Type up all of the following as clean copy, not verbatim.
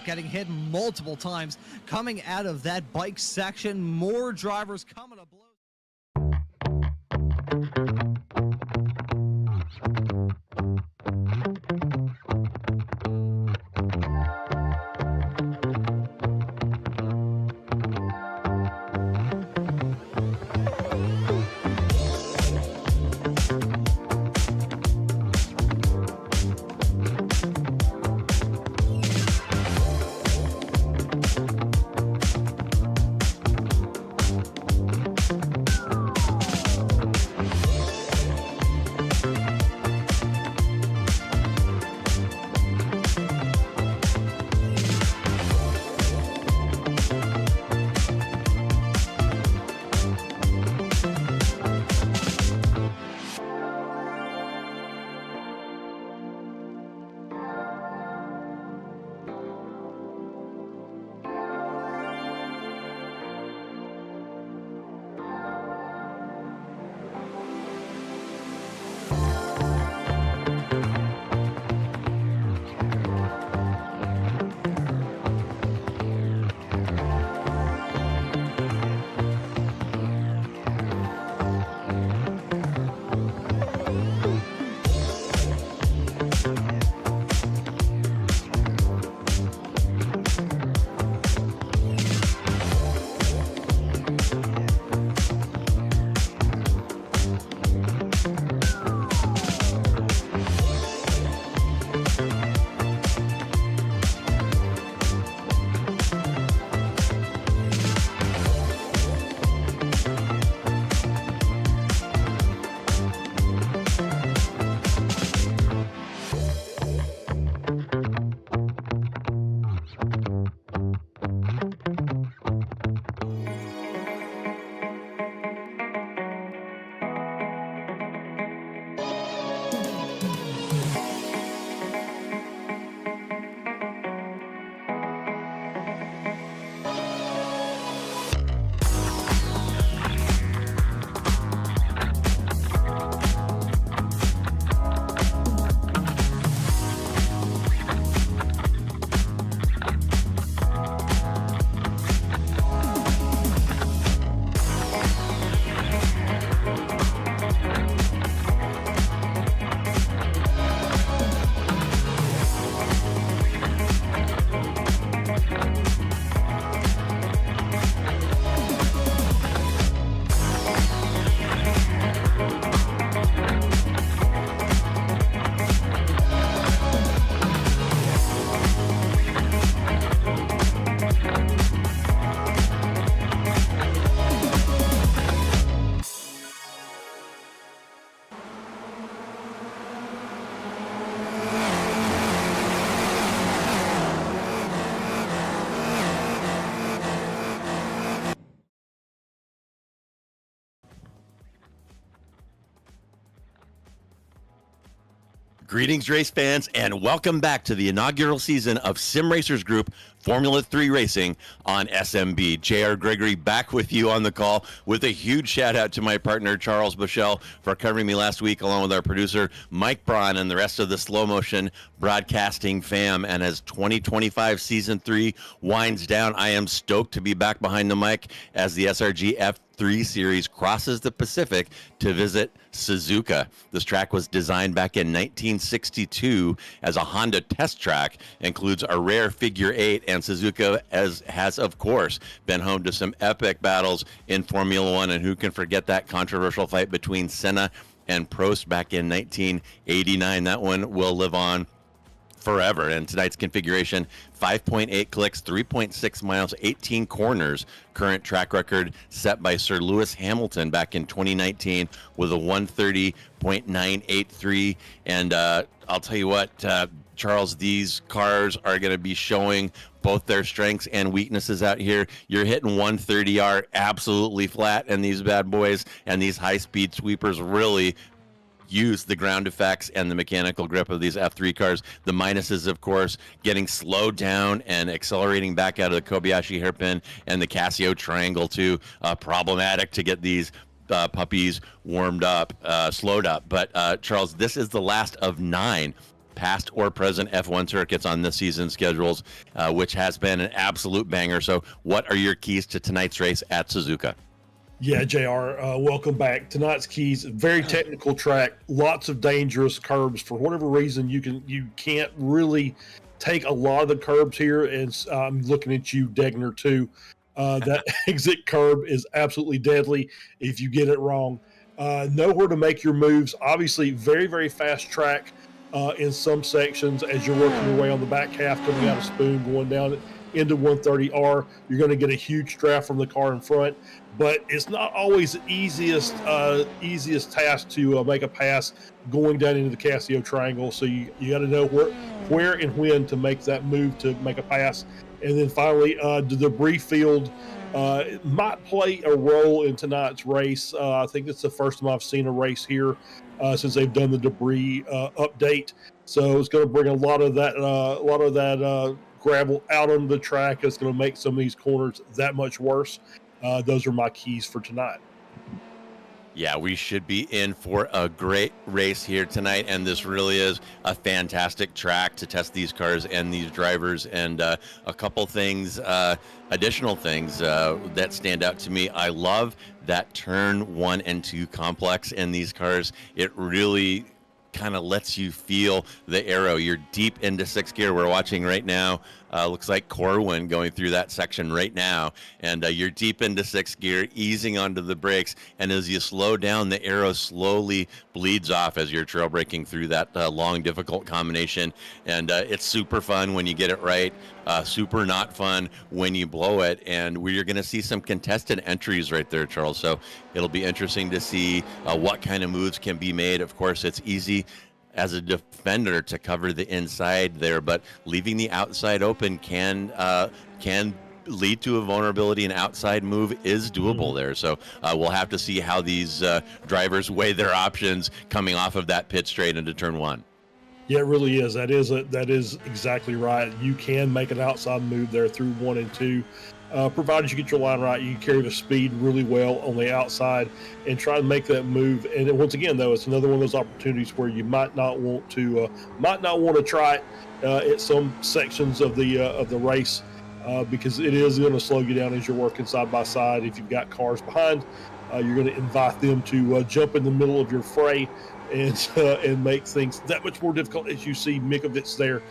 track, getting hit multiple times. Coming out of that bike section, more drivers coming to blows. Greetings, race fans, and welcome back to the inaugural season of Sim Racers Group Formula 3 Racing on SMB. JR Gregory back with you on the call with a huge shout out to my partner Charles Boshell for covering me last week, along with our producer Mike Braun and the rest of the slow motion broadcasting fam. And as 2025 season 3 winds down, I am stoked to be back behind the mic as the SRG F3 series crosses the Pacific to visit Suzuka. This track was designed back in 1962 as a Honda test track, includes a rare figure 8, and Suzuka has of course been home to some epic battles in Formula 1, and who can forget that controversial fight between Senna and Prost back in 1989. That one will live on forever. And tonight's configuration: 5.8 clicks, 3.6 miles, 18 corners. Current track record set by Sir Lewis Hamilton back in 2019 with a 130.983. And I'll tell you what, Charles, these cars are going to be showing both their strengths and weaknesses out here. You're hitting 130R absolutely flat, and these bad boys and these high-speed sweepers really use the ground effects and the mechanical grip of these F3 cars. The minuses, of course, getting slowed down and accelerating back out of the Kobayashi hairpin and the Casio triangle too. Problematic to get these puppies warmed up, slowed up. But Charles, this is the last of 9 past or present F1 circuits on this season's schedules, which has been an absolute banger. So what are your keys to tonight's race at Suzuka? Yeah, JR, welcome back. Tonight's keys, very technical track, lots of dangerous curbs. For whatever reason, you can't really take a lot of the curbs here, and I'm looking at you, Degner, too. That exit curb is absolutely deadly if you get it wrong. Nowhere to make your moves. Obviously, very, very fast track in some sections as you're working your way on the back half, coming out of Spoon, going down into 130R. You're going to get a huge draft from the car in front, but it's not always the easiest task to make a pass going down into the Casio triangle. So you got to know where and when to make that move to make a pass. And then finally, the debris field might play a role in tonight's race. I think it's the first time I've seen a race here since they've done the debris update. So it's going to bring a lot of that gravel out on the track. It's going to make some of these corners that much worse. Those are my keys for tonight. Yeah, we should be in for a great race here tonight, and this really is a fantastic track to test these cars and these drivers. And a couple things, additional things that stand out to me. I love that turn 1 and 2 complex in these cars. It really kind of lets you feel the aero. You're deep into 6th gear. We're watching right now. Looks like Corwin going through that section right now. And you're deep into 6th gear, easing onto the brakes. And as you slow down, the aero slowly bleeds off as you're trail braking through that long, difficult combination. And it's super fun when you get it right. Super not fun when you blow it. And we're going to see some contested entries right there, Charles. So it'll be interesting to see what kind of moves can be made. Of course, it's easy as a defender to cover the inside there, but leaving the outside open can lead to a vulnerability. An outside move is doable there. So we'll have to see how these drivers weigh their options coming off of that pit straight into turn 1. Yeah, it really is. That is exactly right. You can make an outside move there through 1 and 2. Provided you get your line right, you can carry the speed really well on the outside and try to make that move. And once again, though, it's another one of those opportunities where you might not want to try it at some sections of the race because it is going to slow you down as you're working side by side. If you've got cars behind, you're going to invite them to jump in the middle of your fray and make things that much more difficult. As you see Mikovits there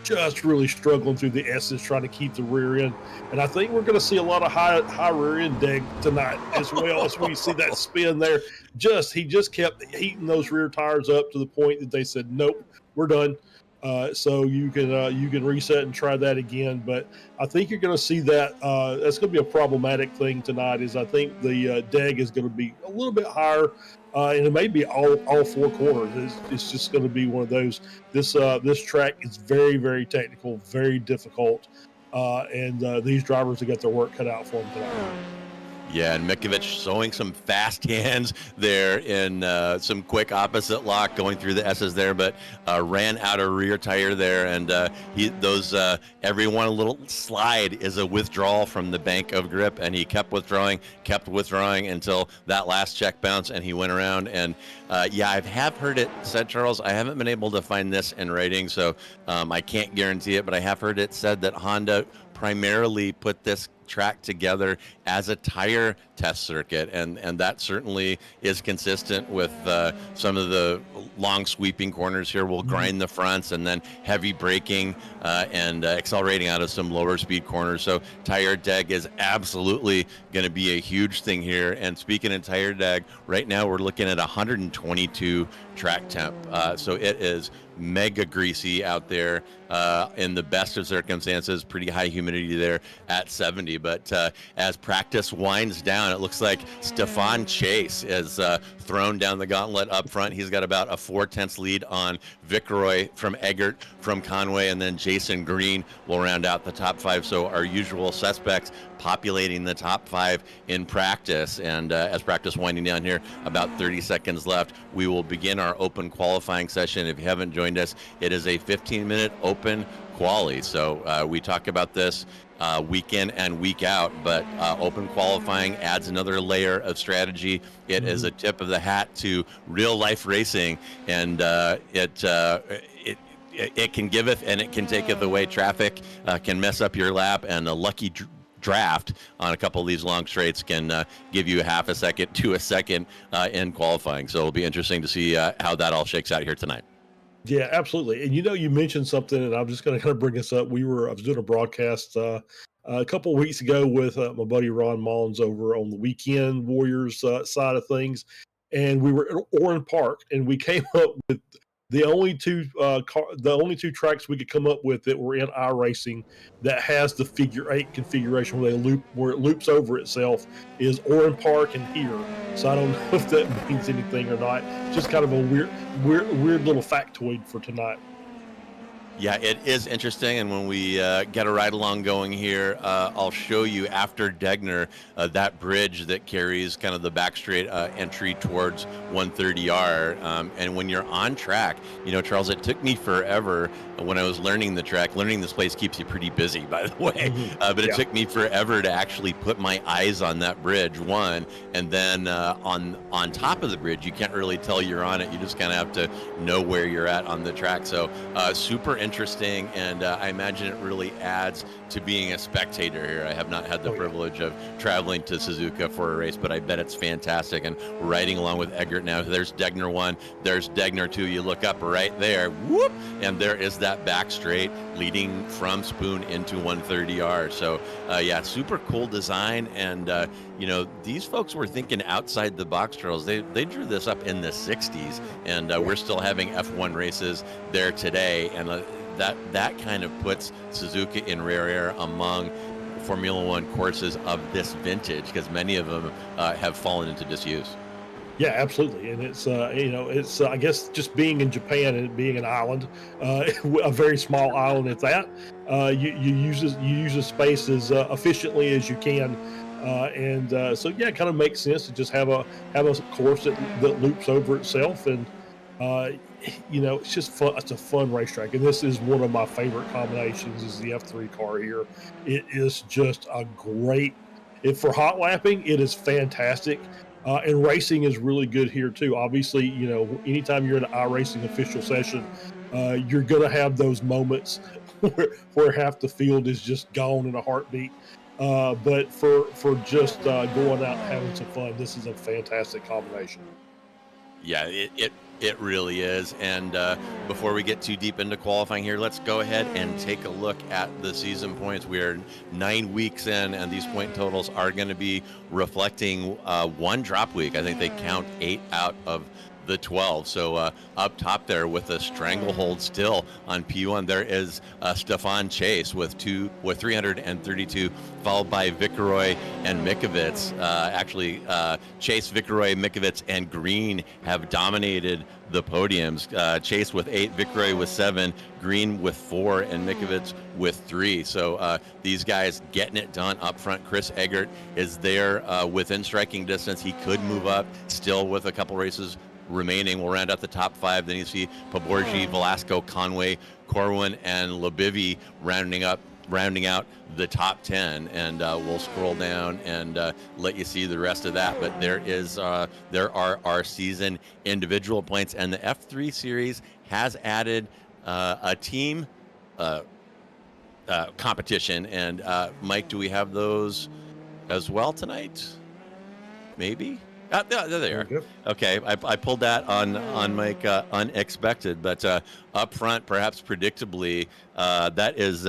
just really struggling through the S's, trying to keep the rear end. And I think we're going to see a lot of high rear end Deg tonight as well as we see that spin there. He just kept heating those rear tires up to the point that they said, nope, we're done. So you can reset and try that again. But I think you're going to see that that's going to be a problematic thing tonight. Is I think the Deg is going to be a little bit higher, and it may be all 4 corners. It's just going to be one of those. This track is very, very technical, very difficult, and these drivers have got their work cut out for them tonight. Yeah, and Mikovits showing some fast hands there in some quick opposite lock going through the S's there, but ran out of rear tire there, and every one little slide is a withdrawal from the bank of grip, and he kept withdrawing until that last check bounce, and he went around. And I have heard it said, Charles, I haven't been able to find this in writing, so I can't guarantee it, but I have heard it said that Honda primarily put this track together as a tire test circuit, and that certainly is consistent with some of the long sweeping corners here. We'll grind the fronts and then heavy braking and accelerating out of some lower speed corners. So tire deg is absolutely going to be a huge thing here. And speaking of tire deg, right now we're looking at 122 track temp. So it is mega greasy out there in the best of circumstances. Pretty high humidity there at 70. But as practice winds down, it looks like Stefan Chase is thrown down the gauntlet up front. He's got about a 4/10 lead on Vic Roy from Eggert from Conway, and then Jason Green will round out the top 5. So our usual suspects populating the top 5 in practice. And as practice winding down here, about 30 seconds left, we will begin our open qualifying session. If you haven't joined us, it is a 15-minute open quali. So we talk about this week in and week out, but open qualifying adds another layer of strategy. It is a tip of the hat to real life racing, and it can giveth and it can taketh away. Traffic can mess up your lap, and a lucky draft on a couple of these long straights can give you half a second to a second in qualifying. So it'll be interesting to see how that all shakes out here tonight. Yeah, absolutely. And you mentioned something, and I'm just going to kind of bring this up. I was doing a broadcast a couple of weeks ago with my buddy Ron Mullins over on the Weekend Warriors side of things, and we were at Oran Park, and we came up with the only two tracks we could come up with that were in iRacing that has the figure 8 configuration where it loops over itself is Oran Park and here. So I don't know if that means anything or not. Just kind of a weird little factoid for tonight. Yeah, it is interesting, and when we get a ride along going here, I'll show you after Degner that bridge that carries kind of the back straight entry towards 130R. And when you're on track, Charles, it took me forever when I was learning the track. Learning this place keeps you pretty busy, by the way. Mm-hmm. But it took me forever to actually put my eyes on that bridge, one, and then on top of the bridge, you can't really tell you're on it. You just kind of have to know where you're at on the track. So super interesting, and I imagine it really adds to being a spectator here. I have not had the privilege of traveling to Suzuka for a race, but I bet it's fantastic. And riding along with Eggert now, there's Degner 1, there's Degner 2. You look up right there, whoop, and there is that back straight leading from Spoon into 130R. So yeah, super cool design. And these folks were thinking outside the box, Charles. They drew this up in the 60s, and we're still having F1 races there today. And that kind of puts Suzuka in rare air among Formula One courses of this vintage, because many of them have fallen into disuse. Yeah, absolutely. And it's I guess just being in Japan and being an island, a very small island at that, you use the space as efficiently as you can. So yeah, it kind of makes sense to just have a course that loops over itself. And it's just fun. It's a fun racetrack, and this is one of my favorite combinations. Is the F3 car here? It is just a great. For hot lapping, it is fantastic, and racing is really good here too. Obviously, anytime you're in an iRacing official session, you're gonna have those moments where half the field is just gone in a heartbeat. But for just going out and having some fun, this is a fantastic combination. Yeah, it really is. And before we get too deep into qualifying here, let's go ahead and take a look at the season points. We are 9 weeks in, and these point totals are going to be reflecting one drop week. I think they count 8 out of the 12. So up top there with a stranglehold still on P1, there is Stefan Chase with 332, followed by Vikeroy and Mikovits. Chase, Vikeroy, Mikovits, and Green have dominated the podiums. Chase with 8, Vikeroy with 7, Green with 4, and Mikovits with 3. So these guys getting it done up front. Chris Eggert is there within striking distance. He could move up still with a couple races remaining. We'll round out the top 5. Then you see Poborgi, Velasco, Conway, Corwin, and Labivi rounding out the top 10, and we'll scroll down and let you see the rest of that. But there are our season individual points, and the F3 series has added a team competition. And Mike, do we have those as well tonight? Maybe. There they are. Okay, I pulled that on Mike unexpected, but up front, perhaps predictably, that is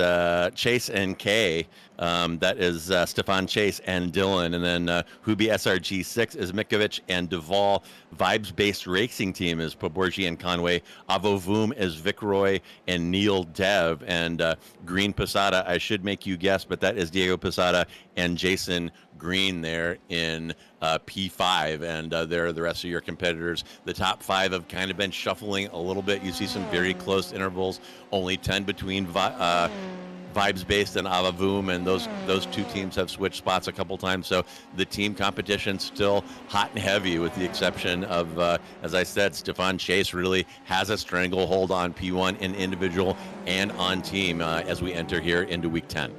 Chase and Kay. That is Stefan Chase and Dylan, and then Hubi SRG 6 is Mikovic and Duvall. Vibes-based racing team is Poborgi and Conway. Avovoom is Vikeroy and Neil Dev, and Green Posada. I should make you guess, but that is Diego Posada and Jason Green there in P5, and there are the rest of your competitors. The top 5 have kind of been shuffling a little bit. You see some very close intervals, only 10 between Vibes-based and Avavoom, and those two teams have switched spots a couple times. So the team competition still hot and heavy, with the exception of, as I said, Stefan Chase really has a stranglehold on P1 in individual and on team as we enter here into week 10.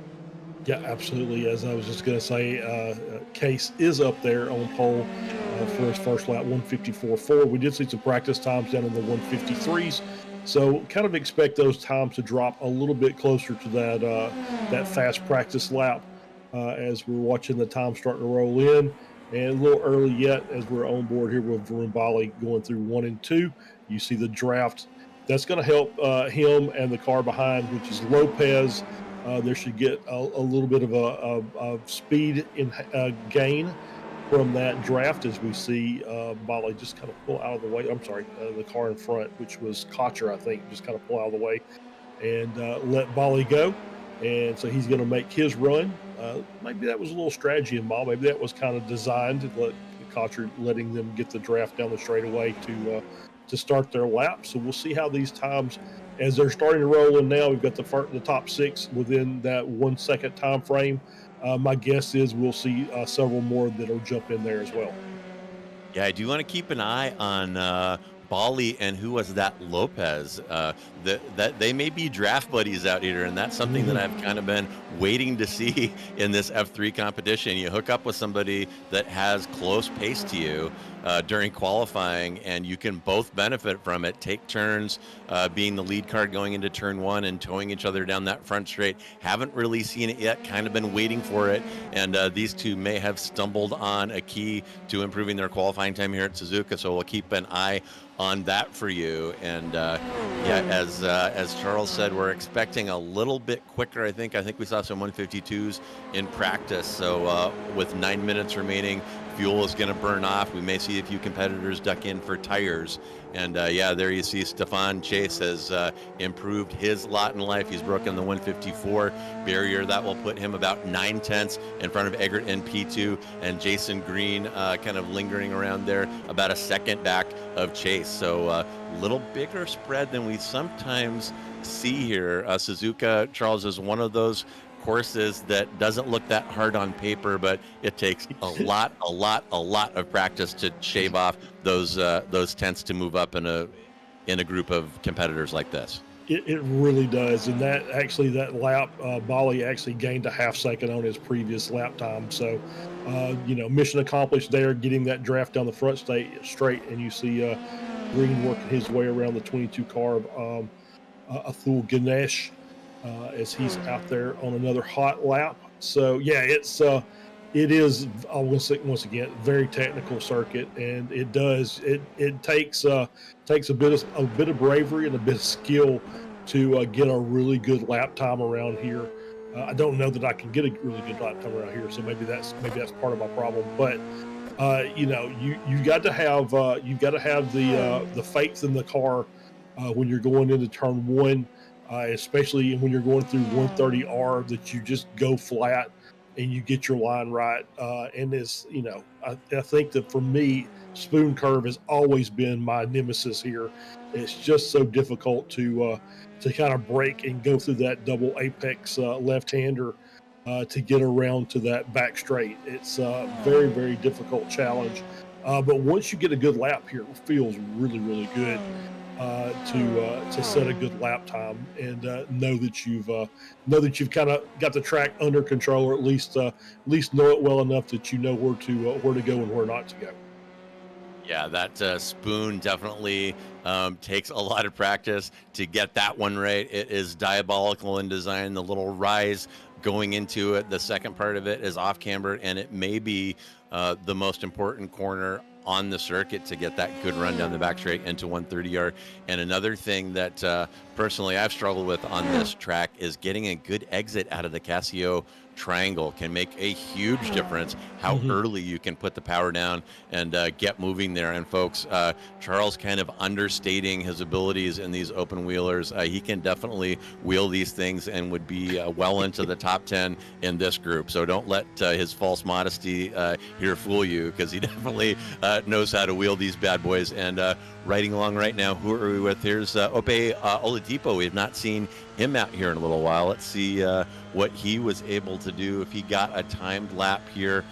Yeah, absolutely. As I was just going to say, Case is up there on pole for his first lap, 154.4. We did see some practice times down in the 153s. So kind of expect those times to drop a little bit closer to that fast practice lap as we're watching the time starting to roll in. And a little early yet as we're on board here with Bali going through 1 and 2. You see the draft. That's going to help him and the car behind, which is Lopez. There should get a little bit of a speed in gain from that draft as we see Bali just kind of pull out of the way. I'm sorry, the car in front, which was Cotcher, I think, just kind of pull out of the way and let Bali go. And so he's going to make his run. Maybe that was a little strategy involved. Maybe that was kind of designed to let Cotcher letting them get the draft down the straightaway to start their lap. So we'll see how these times, as they're starting to roll in now, we've got the top 6 within that 1 second time frame. My guess is we'll see several more that'll jump in there as well. Yeah, I do want to keep an eye on Bali and who was that Lopez. That they may be draft buddies out here, and that's something that I've kind of been waiting to see in this F3 competition. You hook up with somebody that has close pace to you during qualifying, and you can both benefit from it. Take turns being the lead car going into turn 1 and towing each other down that front straight. Haven't really seen it yet, kind of been waiting for it, and these two may have stumbled on a key to improving their qualifying time here at Suzuka, so we'll keep an eye on that for you. And yeah, as Charles said, we're expecting a little bit quicker. I think we saw some 152s in practice. So with 9 minutes remaining, fuel is going to burn off. We may see a few competitors duck in for tires. And yeah, there you see Stefan Chase has improved his lot in life. He's broken the 154 barrier. That will put him about 9/10 in front of Eggert in P2, and Jason Green kind of lingering around there, about a second back of Chase. So a little bigger spread than we sometimes see here. Suzuka, Charles, is one of those courses that doesn't look that hard on paper, but it takes a lot of practice to shave off those tenths to move up in a group of competitors like this. It really does, and that lap, Bali actually gained a half second on his previous lap time. So, mission accomplished there, getting that draft down the front straight, and you see Green working his way around the 22 car of Athul Ganesh as he's out there on another hot lap. So yeah, it is once again very technical circuit, and it takes a bit of bravery and a bit of skill to get a really good lap time around here. I don't know that I can get a really good lap time around here, so maybe that's part of my problem. But you've got to have the faith in the car when you're going into turn 1. Especially when you're going through 130R, that you just go flat and you get your line right. And it's, I think that for me, spoon curve has always been my nemesis here. It's just so difficult to kind of break and go through that double apex left-hander to get around to that back straight. It's a very, very difficult challenge. But once you get a good lap here, it feels really, really good. To set a good lap time and know that you've kind of got the track under control, or at least know it well enough that you know where to go and where not to go. Yeah, that spoon definitely takes a lot of practice to get that one right. It is diabolical in design. The little rise going into it, the second part of it is off camber, and it may be the most important corner on the circuit to get that good run down the back straight into 130R. And another thing that personally I've struggled with on this track is getting a good exit out of the Casio triangle. Can make a huge difference how early you can put the power down and get moving there. And folks, Charles kind of understating his abilities in these open wheelers. He can definitely wheel these things and would be well into the top 10 in this group. So don't let his false modesty here fool you, because he definitely knows how to wheel these bad boys. And riding along right now, who are we with? Here's Ope Oladipo. We have not seen him out here in a little while. Let's see what he was able to do if he got a timed lap here.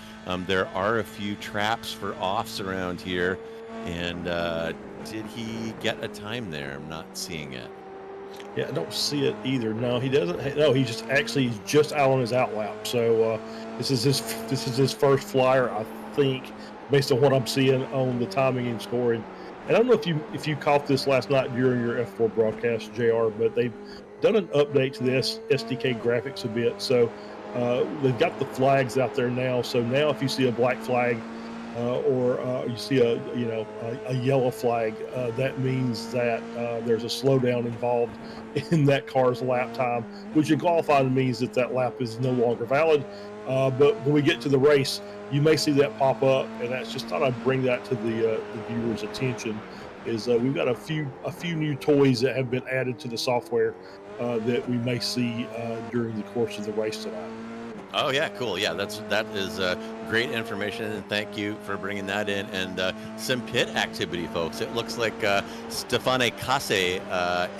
There are a few traps for offs around here, and did he get a time there? I'm not seeing it. Yeah, I don't see it either. No, he doesn't. No, he's just out on his out lap. So this is his first flyer, I think, based on what I'm seeing on the timing and scoring. And I don't know if you caught this last night during your F4 broadcast, JR, but they've done an update to the SDK graphics a bit. So they've got the flags out there now. So now if you see a black flag or you see a yellow flag, that means that there's a slowdown involved in that car's lap time, which in qualifying means that that lap is no longer valid. But when we get to the race, you may see that pop up, and that's just thought I'd bring that to the viewers' attention. Is we've got a few new toys that have been added to the software that we may see during the course of the race tonight. Oh yeah, cool. Yeah, that is great information, and thank you for bringing that in. And some pit activity, folks. It looks like Stefane Casse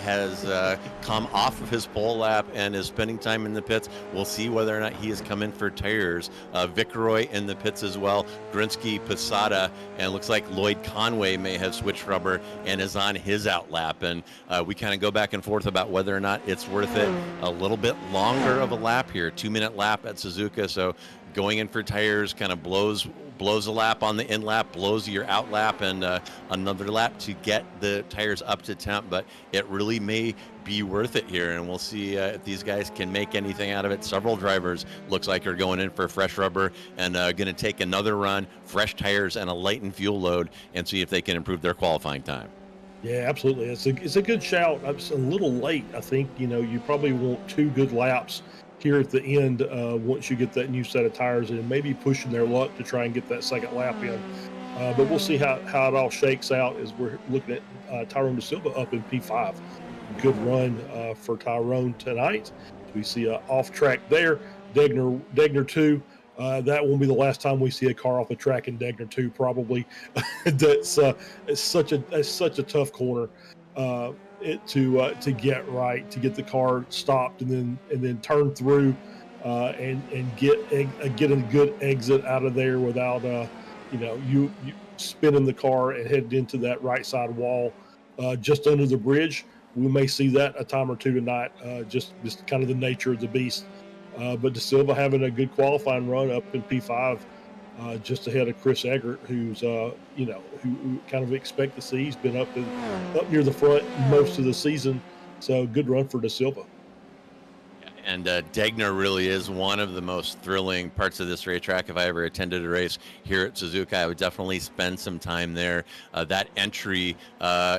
has come off of his pole lap and is spending time in the pits. We'll see whether or not he has come in for tires. Vicroy in the pits as well. Grinsky, Posada, and it looks like Lloyd Conway may have switched rubber and is on his out lap. And we kind of go back and forth about whether or not it's worth it. A little bit longer of a lap here, 2-minute lap at Suzuka. So going in for tires kind of blows a lap on the in lap, blows your out lap, and another lap to get the tires up to temp. But it really may be worth it here, and we'll see if these guys can make anything out of it. Several drivers looks like are going in for fresh rubber and going to take another run, fresh tires, and a lightened fuel load, and see if they can improve their qualifying time. Yeah, absolutely. It's a good shout. It's a little late. I think you probably want 2 good laps here at the end once you get that new set of tires, and maybe pushing their luck to try and get that second lap in. But we'll see how it all shakes out as we're looking at Tyrone De Silva up in P5. Good run for Tyrone tonight. We see an off track there. Degner 2. That won't be the last time we see a car off the track in Degner 2, probably. It's such a tough corner to get right, to get the car stopped and then turn through and get a good exit out of there without you spinning the car and heading into that right side wall just under the bridge. We may see that a time or two tonight, just kind of the nature of the beast. But De Silva having a good qualifying run up in P5, just ahead of Chris Eggert, who's who kind of expect to see. He's been up near the front most of the season, so good run for De Silva. And Degner really is one of the most thrilling parts of this racetrack. If I ever attended a race here at Suzuka, I would definitely spend some time there. That entry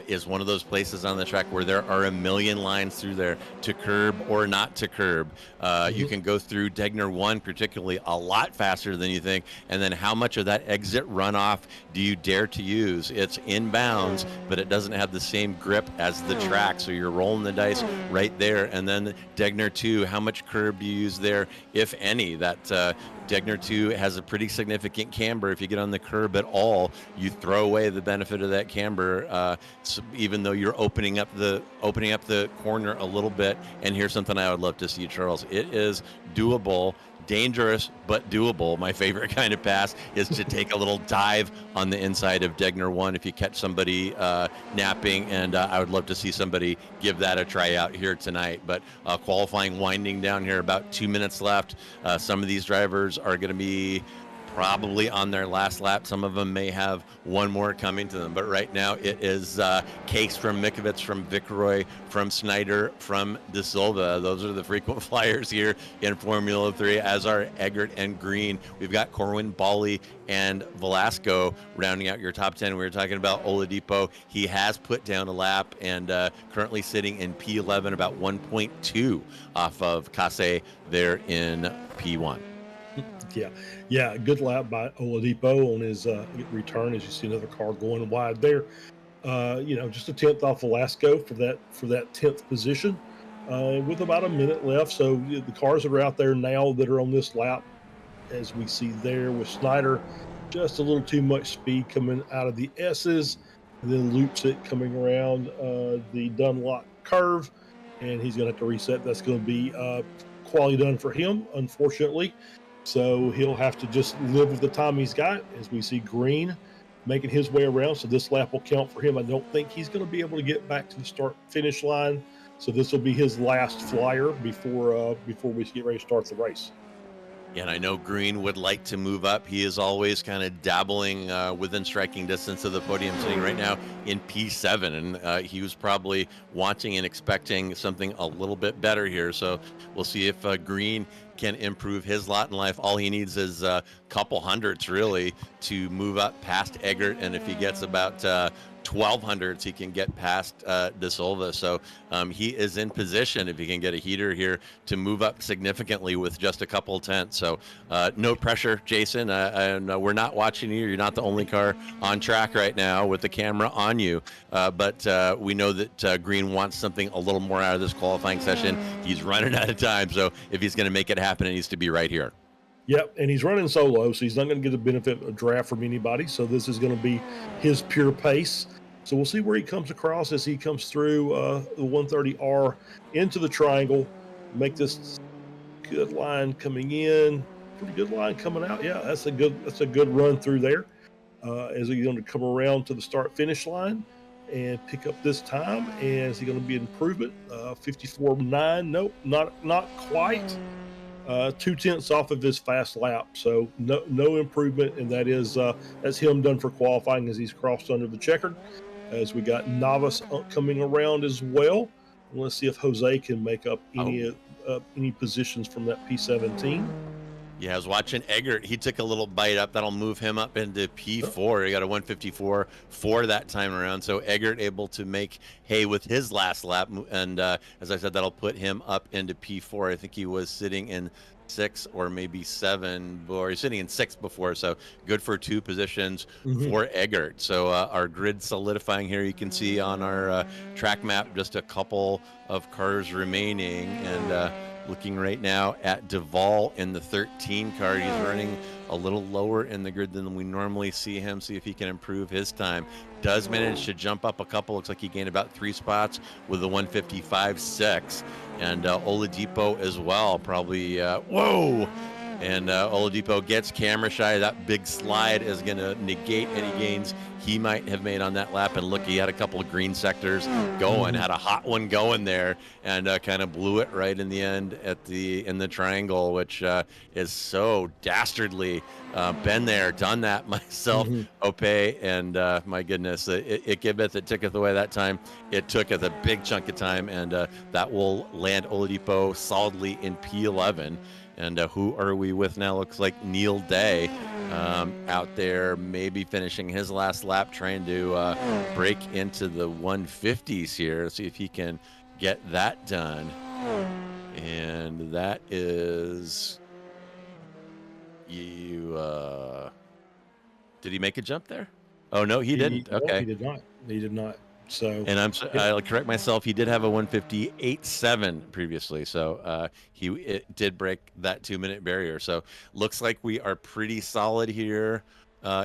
is one of those places on the track where there are a million lines through there, to curb or not to curb. You can go through Degner 1 particularly a lot faster than you think. And then how much of that exit runoff do you dare to use? It's inbounds, but it doesn't have the same grip as the track. So you're rolling the dice right there. And then Degner 2, how much curb do you use there, if any? That Degner 2 has a pretty significant camber. If you get on the curb at all, you throw away the benefit of that camber, so even though you're opening up the corner a little bit. And here's something I would love to see, Charles. It is doable. Dangerous but doable. My favorite kind of pass is to take a little dive on the inside of Degner 1 if you catch somebody napping, and I would love to see somebody give that a try out here tonight. But qualifying winding down here, about 2 minutes left. Some of these drivers are going to be probably on their last lap. Some of them may have one more coming to them, but right now it is Case from Mikovits, from Vicroy, from Snyder, from De Silva. Those are the frequent flyers here in Formula 3, as are Eggert and Green. We've got Corwin, Bali, and Velasco rounding out your top 10. We were talking about Oladipo. He has put down a lap and currently sitting in P11, about 1.2 off of Casse there in P1. Yeah, good lap by Oladipo on his return. As you see another car going wide there, just a 10th off Velasco for that 10th position, with about a minute left. So the cars that are out there now that are on this lap, as we see there with Snyder, just a little too much speed coming out of the S's, and then loops it coming around the Dunlop curve, and he's going to have to reset. That's going to be quality done for him, unfortunately. So he'll have to just live with the time he's got, as we see Green making his way around. So this lap will count for him. I don't think he's going to be able to get back to the start-finish line. So this will be his last flyer before we get ready to start the race. And I know Green would like to move up. He is always kind of dabbling within striking distance of the podium, sitting right now in P7. And he was probably wanting and expecting something a little bit better here. So we'll see if Green can improve his lot in life. All he needs is a couple hundreds, really, to move up past Eggert. And if he gets about 1200s, he can get past De Silva. So he is in position, if he can get a heater here, to move up significantly with just a couple tenths. So no pressure, Jason. And we're not watching you. You're not the only car on track right now with the camera on you. But we know that Green wants something a little more out of this qualifying session. He's running out of time. So if he's going to make it happen, it needs to be right here. Yep, and he's running solo, so he's not going to get the benefit of a draft from anybody. So this is going to be his pure pace. So we'll see where he comes across as he comes through the 130R into the triangle. Make this good line coming in, pretty good line coming out. Yeah, that's a good run through there. As he's going to come around to the start-finish line and pick up this time. And is he going to be an improvement? 54.9? Nope, not quite. 2 tenths off of his fast lap, so no improvement, and that's him done for qualifying as he's crossed under the checkered. As we got Navas coming around as well. Let's see if Jose can make up any positions from that P17. Yeah, I was watching Eggert. He took a little bite up. That'll move him up into P4. He got a 154 for that time around. So Eggert able to make hay with his last lap. And as I said, that'll put him up into P4. I think he was sitting in 6 or maybe 7, or he's sitting in 6 before. So good for 2 positions for Eggert. So our grid solidifying here. You can see on our track map just a couple of cars remaining. And looking right now at Duvall in the 13 car. He's running a little lower in the grid than we normally see him. See if he can improve his time. Does manage to jump up a couple. Looks like he gained about 3 spots with a 155.6. And Oladipo as well. Probably, whoa! And Oladipo gets camera shy. That big slide is going to negate any gains he might have made on that lap. And look, he had a couple of green sectors going, had a hot one going there, and kind of blew it right in the end in the triangle, which is so dastardly. Been there, done that myself, Ope, and my goodness, it giveth, it taketh away that time. It tooketh a big chunk of time, and that will land Oladipo solidly in P11. And who are we with now? Looks like Neil Day out there, maybe finishing his last lap, trying to break into the 150s here. See if he can get that done. And that is you. Did he make a jump there? Oh no, he didn't. Okay, he did not. He did not. So, and I'll correct myself. He did have a 158.7 previously, so it did break that 2-minute barrier. So looks like we are pretty solid here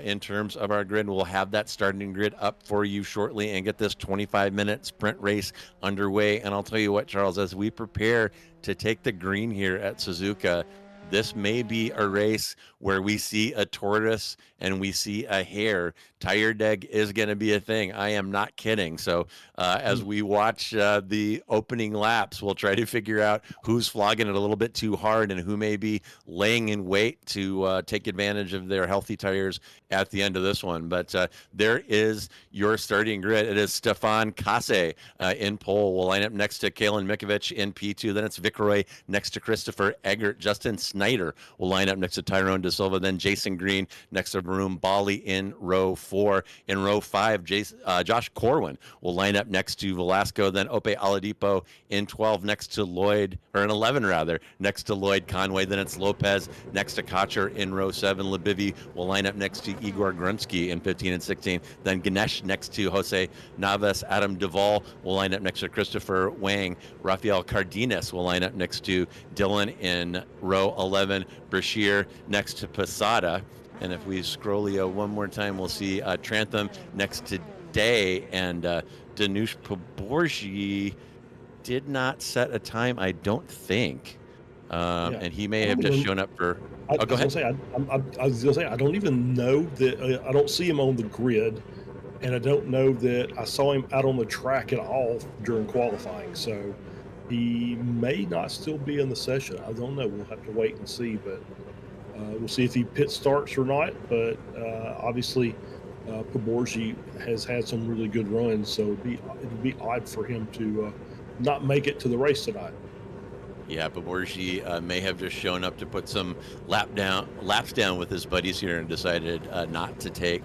in terms of our grid. We'll have that starting grid up for you shortly and get this 25-minute sprint race underway. And I'll tell you what, Charles, as we prepare to take the green here at Suzuka, this may be a race where we see a tortoise and we see a hare. Tire deg is going to be a thing. I am not kidding. So as we watch the opening laps, we'll try to figure out who's flogging it a little bit too hard and who may be laying in wait to take advantage of their healthy tires at the end of this one. But there is your starting grid. It is Stefan Kasse in pole. We'll line up next to Kalen Mikovic in P2. Then it's Vicroy next to Christopher Eggert. Justin Snyder will line up next to Tyrone De Silva. Then Jason Green next to Barum Bali in row 4. In row 5, Josh Corwin will line up next to Velasco. Then Ope Oladipo in 12 next to Lloyd, or in 11 rather, next to Lloyd Conway. Then it's Lopez next to Cotcher in row 7. Lebivi will line up next to Igor Grunsky in 15 and 16. Then Ganesh next to Jose Navas. Adam Duvall will line up next to Christopher Wang. Rafael Cardenas will line up next to Dylan in row 11. Brashear next to Posada. And if we scroll one more time, we'll see Trantham next to Day. And Danush Poborji did not set a time, I don't think. And he may have just shown up for... go ahead. I was going to say, I don't even know that... I don't see him on the grid. And I don't know that I saw him out on the track at all during qualifying. So he may not still be in the session. I don't know. We'll have to wait and see. But We'll see if he pit starts or not, but obviously Poborgi has had some really good runs, so it'd be odd for him to not make it to the race tonight. Yeah, Borgi may have just shown up to put some laps down with his buddies here and decided not to take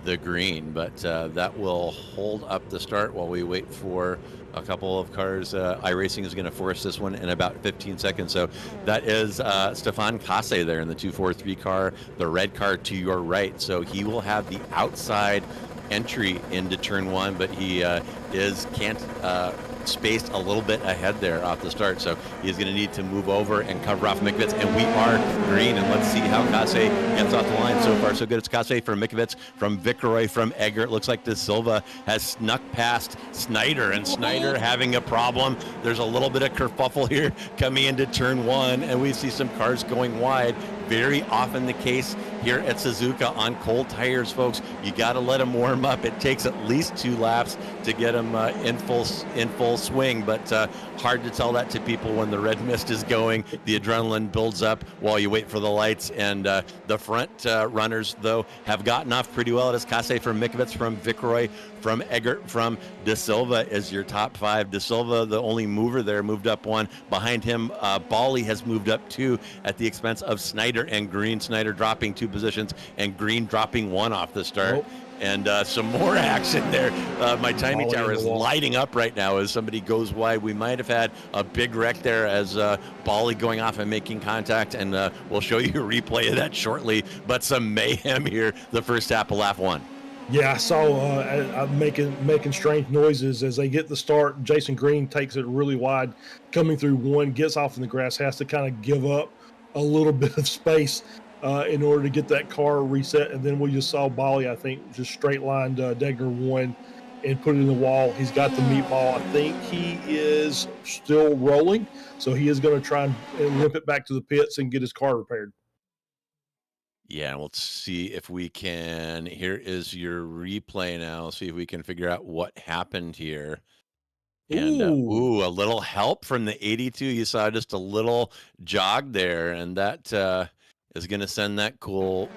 the green, but that will hold up the start while we wait for a couple of cars. iRacing is going to force this one in about 15 seconds. So that is Stefan Kasse there in the 243 car, the red car to your right. So he will have the outside entry into turn one, but he can't spaced a little bit ahead there off the start, so he's going to need to move over and cover off Mikovits, and we are green, and let's see how Kasse gets off the line. So far so good. It's Kasse from Mikovits, from Vickeroy, from Egger. It looks like De Silva has snuck past Snyder, and Snyder having a problem. There's a little bit of kerfuffle here coming into turn one, and we see some cars going wide. Very often the case here at Suzuka on cold tires, folks. You got to let them warm up. It takes at least 2 laps to get them in full swing, but hard to tell that to people when the red mist is going. The adrenaline builds up while you wait for the lights, and the front runners, though, have gotten off pretty well. It is Kasse from Mikovits, from Vickeroy, from Eggert, from De Silva is your top 5. De Silva, the only mover there, moved up 1. Behind him, Bali has moved up 2 at the expense of Snyder and Green. Snyder dropping 2 positions and Green dropping 1 off the start. Nope. And some more action there. My timing Bali tower is lighting up right now as somebody goes wide. We might have had a big wreck there as Bali going off and making contact, and we'll show you a replay of that shortly. But some mayhem here, the first lap of lap 1. Yeah, I saw making strange noises as they get the start. Jason Green takes it really wide, coming through 1, gets off in the grass, has to kind of give up a little bit of space in order to get that car reset. And then we just saw Bali, I think, just straight lined Degner 1 and put it in the wall. He's got the meatball. I think he is still rolling, so he is going to try and limp it back to the pits and get his car repaired. Yeah, we'll see if we can. Here is your replay now. See if we can figure out what happened here. And a little help from the 82. You saw just a little jog there, and that is going to send that cool.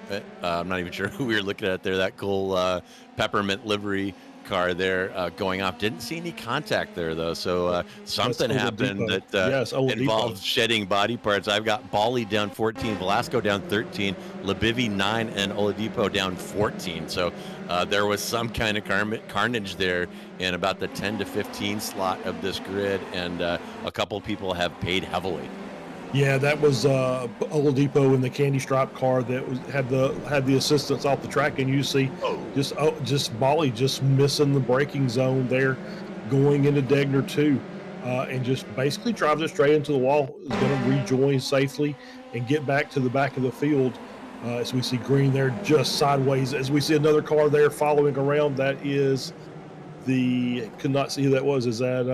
I'm not even sure who we were looking at there. That cool peppermint livery car there going off. Didn't see any contact there though, so something happened that involved shedding body parts. I've got Bali down 14, Velasco down 13, Lebivi 9, and Oladipo down 14. So there was some kind of carnage there in about the 10 to 15 slot of this grid, and a couple people have paid heavily. Yeah, that was Oladipo in the candy stripe car that had the assistance off the track, and you see just Bali just missing the braking zone there, going into Degner 2, and just basically drives it straight into the wall. Is going to rejoin safely and get back to the back of the field. As we see Green there just sideways. As we see another car there following around, that is could not see who that was. Is that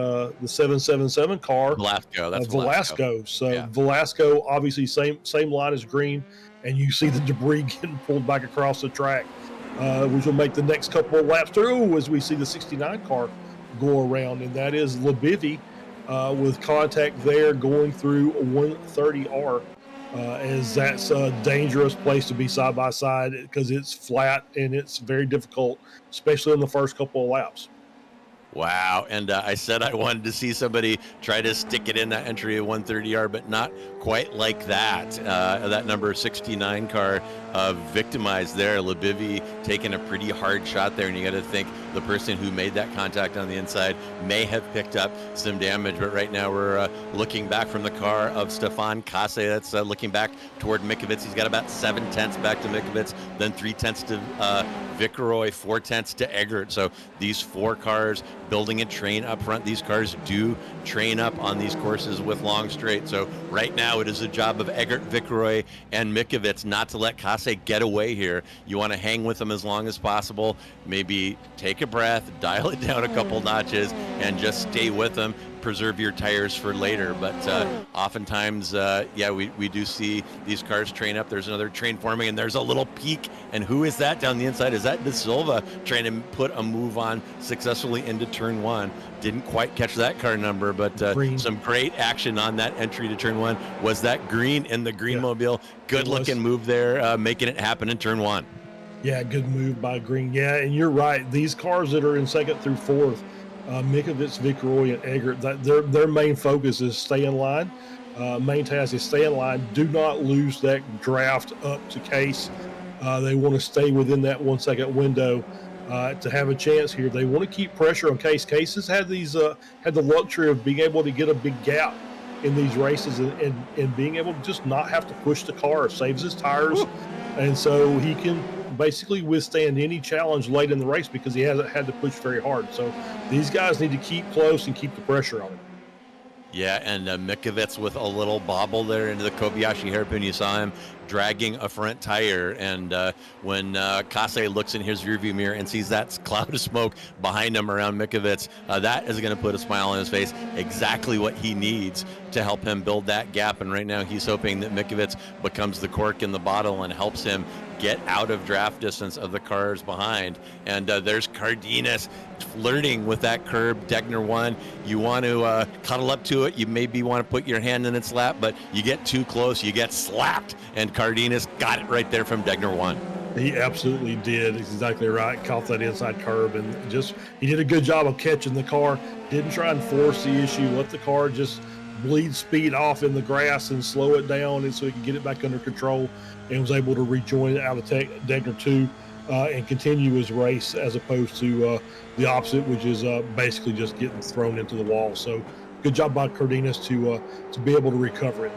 the 777 car? Velasco. That's Velasco. So yeah. Velasco, obviously same line as Green, and you see the debris getting pulled back across the track, which will make the next couple of laps through as we see the 69 car go around, and that is Lebivi with contact there going through 130R. As that's a dangerous place to be side by side because it's flat and it's very difficult, especially in the first couple of laps. Wow. And I said I wanted to see somebody try to stick it in that entry of 130R, but not quite like that. That number 69 car victimized there. Lebivi taking a pretty hard shot there, and you got to think the person who made that contact on the inside may have picked up some damage. But right now we're looking back from the car of Stefan Kasse. That's looking back toward Mikovits. He's got about 7/10 back to Mikovits, then 3/10 to Vickeroy, 4/10 to Eggert. So these 4 cars building a train up front. These cars do train up on these courses with long straight. So right now it is the job of Eggert, Vickeroy, and Mikovits not to let Kasse get away here. You want to hang with them as long as possible, maybe take a breath, dial it down a couple notches, and just stay with them. Preserve your tires for later. But oftentimes, we do see these cars train up. There's another train forming, and there's a little peak. And who is that down the inside? Is that De Silva trying to put a move on successfully into turn one? Didn't quite catch that car number, but some great action on that entry to turn one. Was that Green in the Greenmobile? Good looking move there, making it happen in turn one. Yeah, good move by Green. Yeah, and you're right. These cars that are in second through fourth, Mikovits, Viceroy, and Eggert, their main focus is stay in line. Main task is stay in line. Do not lose that draft up to Case. They want to stay within that 1 second window to have a chance here. They want to keep pressure on Case. Case has had had the luxury of being able to get a big gap in these races and being able to just not have to push the car. Saves his tires, and so he can basically withstand any challenge late in the race because he hasn't had to push very hard. So these guys need to keep close and keep the pressure on him. Yeah, and Mikovits with a little bobble there into the Kobayashi hairpin. You saw him dragging a front tire, and when Kase looks in his rearview mirror and sees that cloud of smoke behind him around Mikovits, that is going to put a smile on his face. Exactly what he needs to help him build that gap, and right now he's hoping that Mikovits becomes the cork in the bottle and helps him get out of draft distance of the cars behind. And there's Cardenas flirting with that curb. Degner one, you want to cuddle up to it, you maybe want to put your hand in its lap, but you get too close, you get slapped, and Cardenas got it right there from Degner one. He absolutely did. He's exactly right. Caught that inside curb, and he did a good job of catching the car. Didn't try and force the issue. Let the car just bleed speed off in the grass and slow it down, and so he could get it back under control, and was able to rejoin out of Degner 2 and continue his race, as opposed to the opposite, which is basically just getting thrown into the wall. So good job by Cardenas to be able to recover it.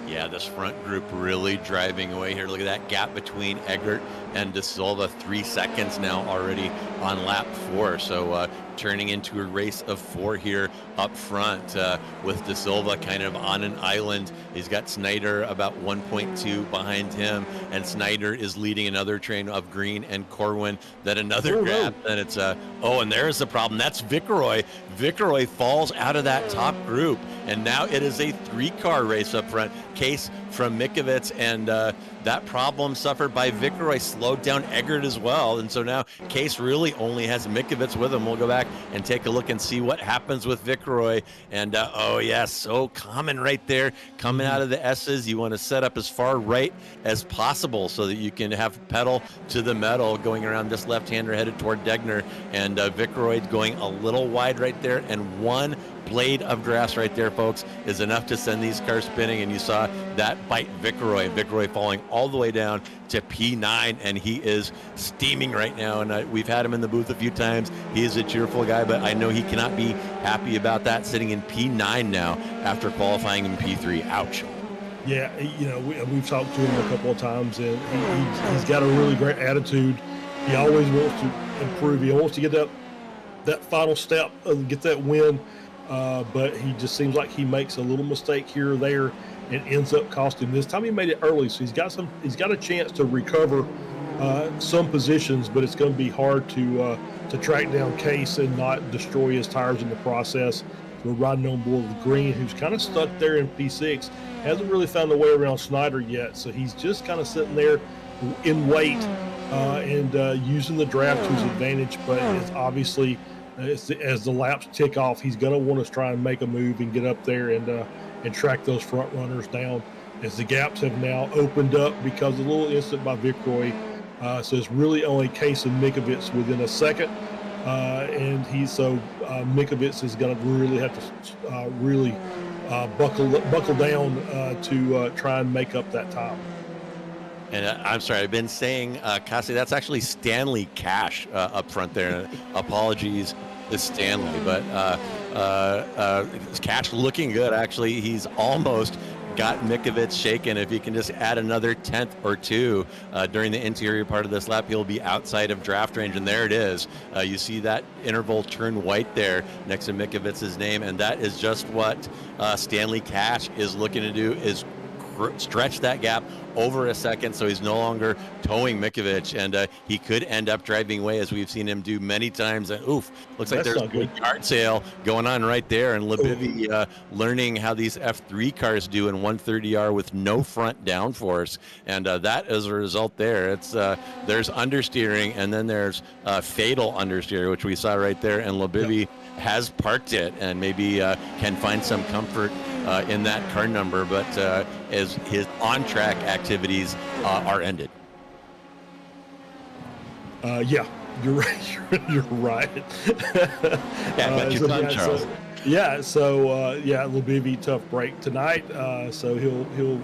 Yeah, this front group really driving away here. Look at that gap between Eggert and De Silva. 3 seconds now already on lap 4. So turning into a race of 4 here up front with De Silva kind of on an island. He's got Snyder about 1.2 behind him, and Snyder is leading another train of Green and Corwin. Then another grab, and it's and there's the problem. That's Viceroy. Viceroy falls out of that top group, and now it is a 3-car race up front. Case from Mikovits, and that problem suffered by Viceroy slowed down Eggert as well, and so now Case really only has Mikovits with him. We'll go back and take a look and see what happens with Viceroy, and so common right there, coming out of the S's. You want to set up as far right as possible so that you can have pedal to the metal going around this left-hander headed toward Degner, and Viceroy going a little wide right there, and one blade of grass right there, folks, is enough to send these cars spinning, and you saw that bite Viceroy falling all the way down to P9, and he is steaming right now, and we've had him in the booth a few times. He is a cheerful guy, but I know he cannot be happy about that, sitting in P9 now after qualifying in P3. Ouch. Yeah, we've talked to him a couple of times, and he's got a really great attitude. He always wants to improve. He wants to get that final step, get that win. But he just seems like he makes a little mistake here or there and ends up costing him. This time he made it early, so he's got a chance to recover some positions, but it's going to be hard to track down Case and not destroy his tires in the process. We're riding on board with Green, who's kind of stuck there in P6, hasn't really found a way around Snyder yet, so he's just kind of sitting there in wait and using the draft to his advantage, but it's obviously as the laps tick off, he's going to want to try and make a move and get up there and track those front runners down, as the gaps have now opened up because of a little incident by Viceroy. So it's really only Case and Mikovits within a second, and Mikovits is going to really have to buckle down to try and make up that time. And I'm sorry, I've been saying Kase. That's actually Stanley Cash up front there. Apologies to Stanley, but Cash looking good. Actually, he's almost got Mikovits shaken. If he can just add another 10th or 2 during the interior part of this lap, he'll be outside of draft range. And there it is. You see that interval turn white there next to Mikovits' name, and that is just what Stanley Cash is looking to do, is stretch that gap over a second, so he's no longer towing Mikovic, and he could end up driving away, as we've seen him do many times. And oof, looks like there's a yard sale going on right there, and Lebivi learning how these F3 cars do in 130R with no front downforce, and that is a result there. It's there's understeering, and then there's fatal understeer, which we saw right there, and Lebivi has parked it and maybe can find some comfort in that car number, but as his on-track activities are ended. Yeah, you're right. You're right. Charles. Lebivi tough break tonight. So he'll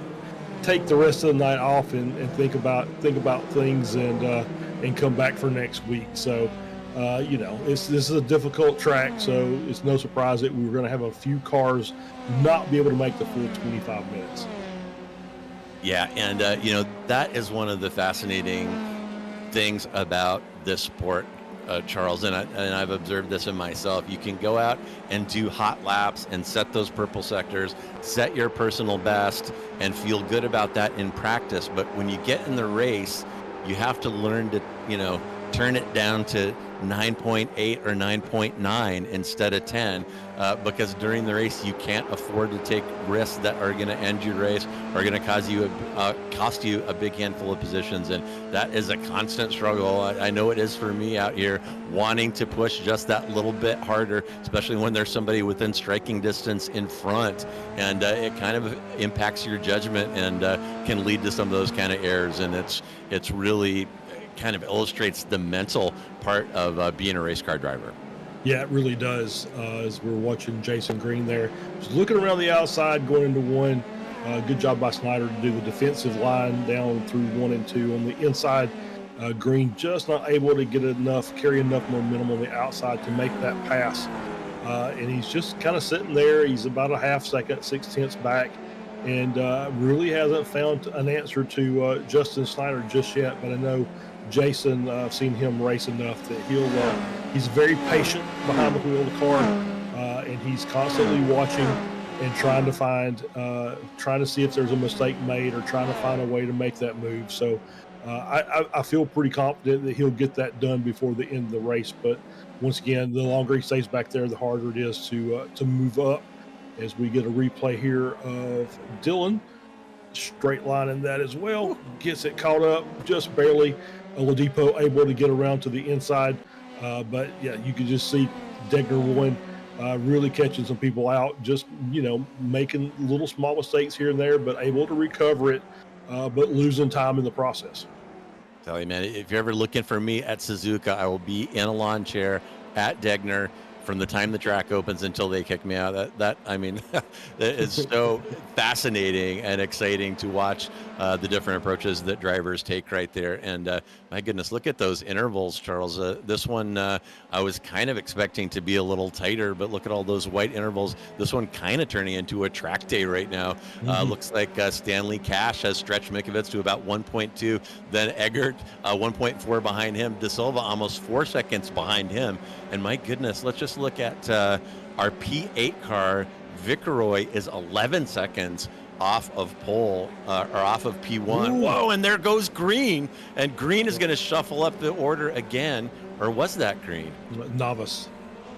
take the rest of the night off and think about things and come back for next week. So. This is a difficult track, so it's no surprise that we were going to have a few cars not be able to make the full 25 minutes. Yeah, and that is one of the fascinating things about this sport, Charles, and I've observed this in myself. You can go out and do hot laps and set those purple sectors, set your personal best, and feel good about that in practice. But when you get in the race, you have to learn to, turn it down to 9.8 or 9.9 instead of 10, because during the race you can't afford to take risks that are going to end your race or going to cost you a big handful of positions, and that is a constant struggle. I know it is for me out here, wanting to push just that little bit harder, especially when there's somebody within striking distance in front, and it kind of impacts your judgment and can lead to some of those kind of errors, and it's really kind of illustrates the mental part of being a race car driver. Yeah, it really does. As we're watching Jason Green there, just looking around the outside, going into one. Good job by Snyder to do the defensive line down through 1 and 2 on the inside. Green just not able to carry enough momentum on the outside to make that pass. And he's just kind of sitting there. He's about a half second, 6/10 back, and really hasn't found an answer to Justin Snyder just yet. But I know Jason, I've seen him race enough that he's very patient behind the wheel of the car, and he's constantly watching and trying to see if there's a mistake made or trying to find a way to make that move. So I feel pretty confident that he'll get that done before the end of the race. But once again, the longer he stays back there, the harder it is to move up. As we get a replay here of Dylan straight lining that as well, gets it caught up just barely. Oladipo able to get around to the inside, but yeah, you can just see Degner one really catching some people out, just making little small mistakes here and there, but able to recover it, but losing time in the process. Tell you, man, if you're ever looking for me at Suzuka, I will be in a lawn chair at Degner from the time the track opens until they kick me out. That is so fascinating and exciting to watch the different approaches that drivers take right there. And my goodness, look at those intervals, Charles. This one I was kind of expecting to be a little tighter, but look at all those white intervals. This one kind of turning into a track day right now. Looks like Stanley Cash has stretched Mikovic to about 1.2, then Eggert 1.4 behind him, De Silva almost 4 seconds behind him. And my goodness, let's just look at our P8 car. Vicaroy is 11 seconds off of pole, or off of P1. Ooh. Whoa, and there goes Green. And Green is going to shuffle up the order again. Or was that Green? Novice.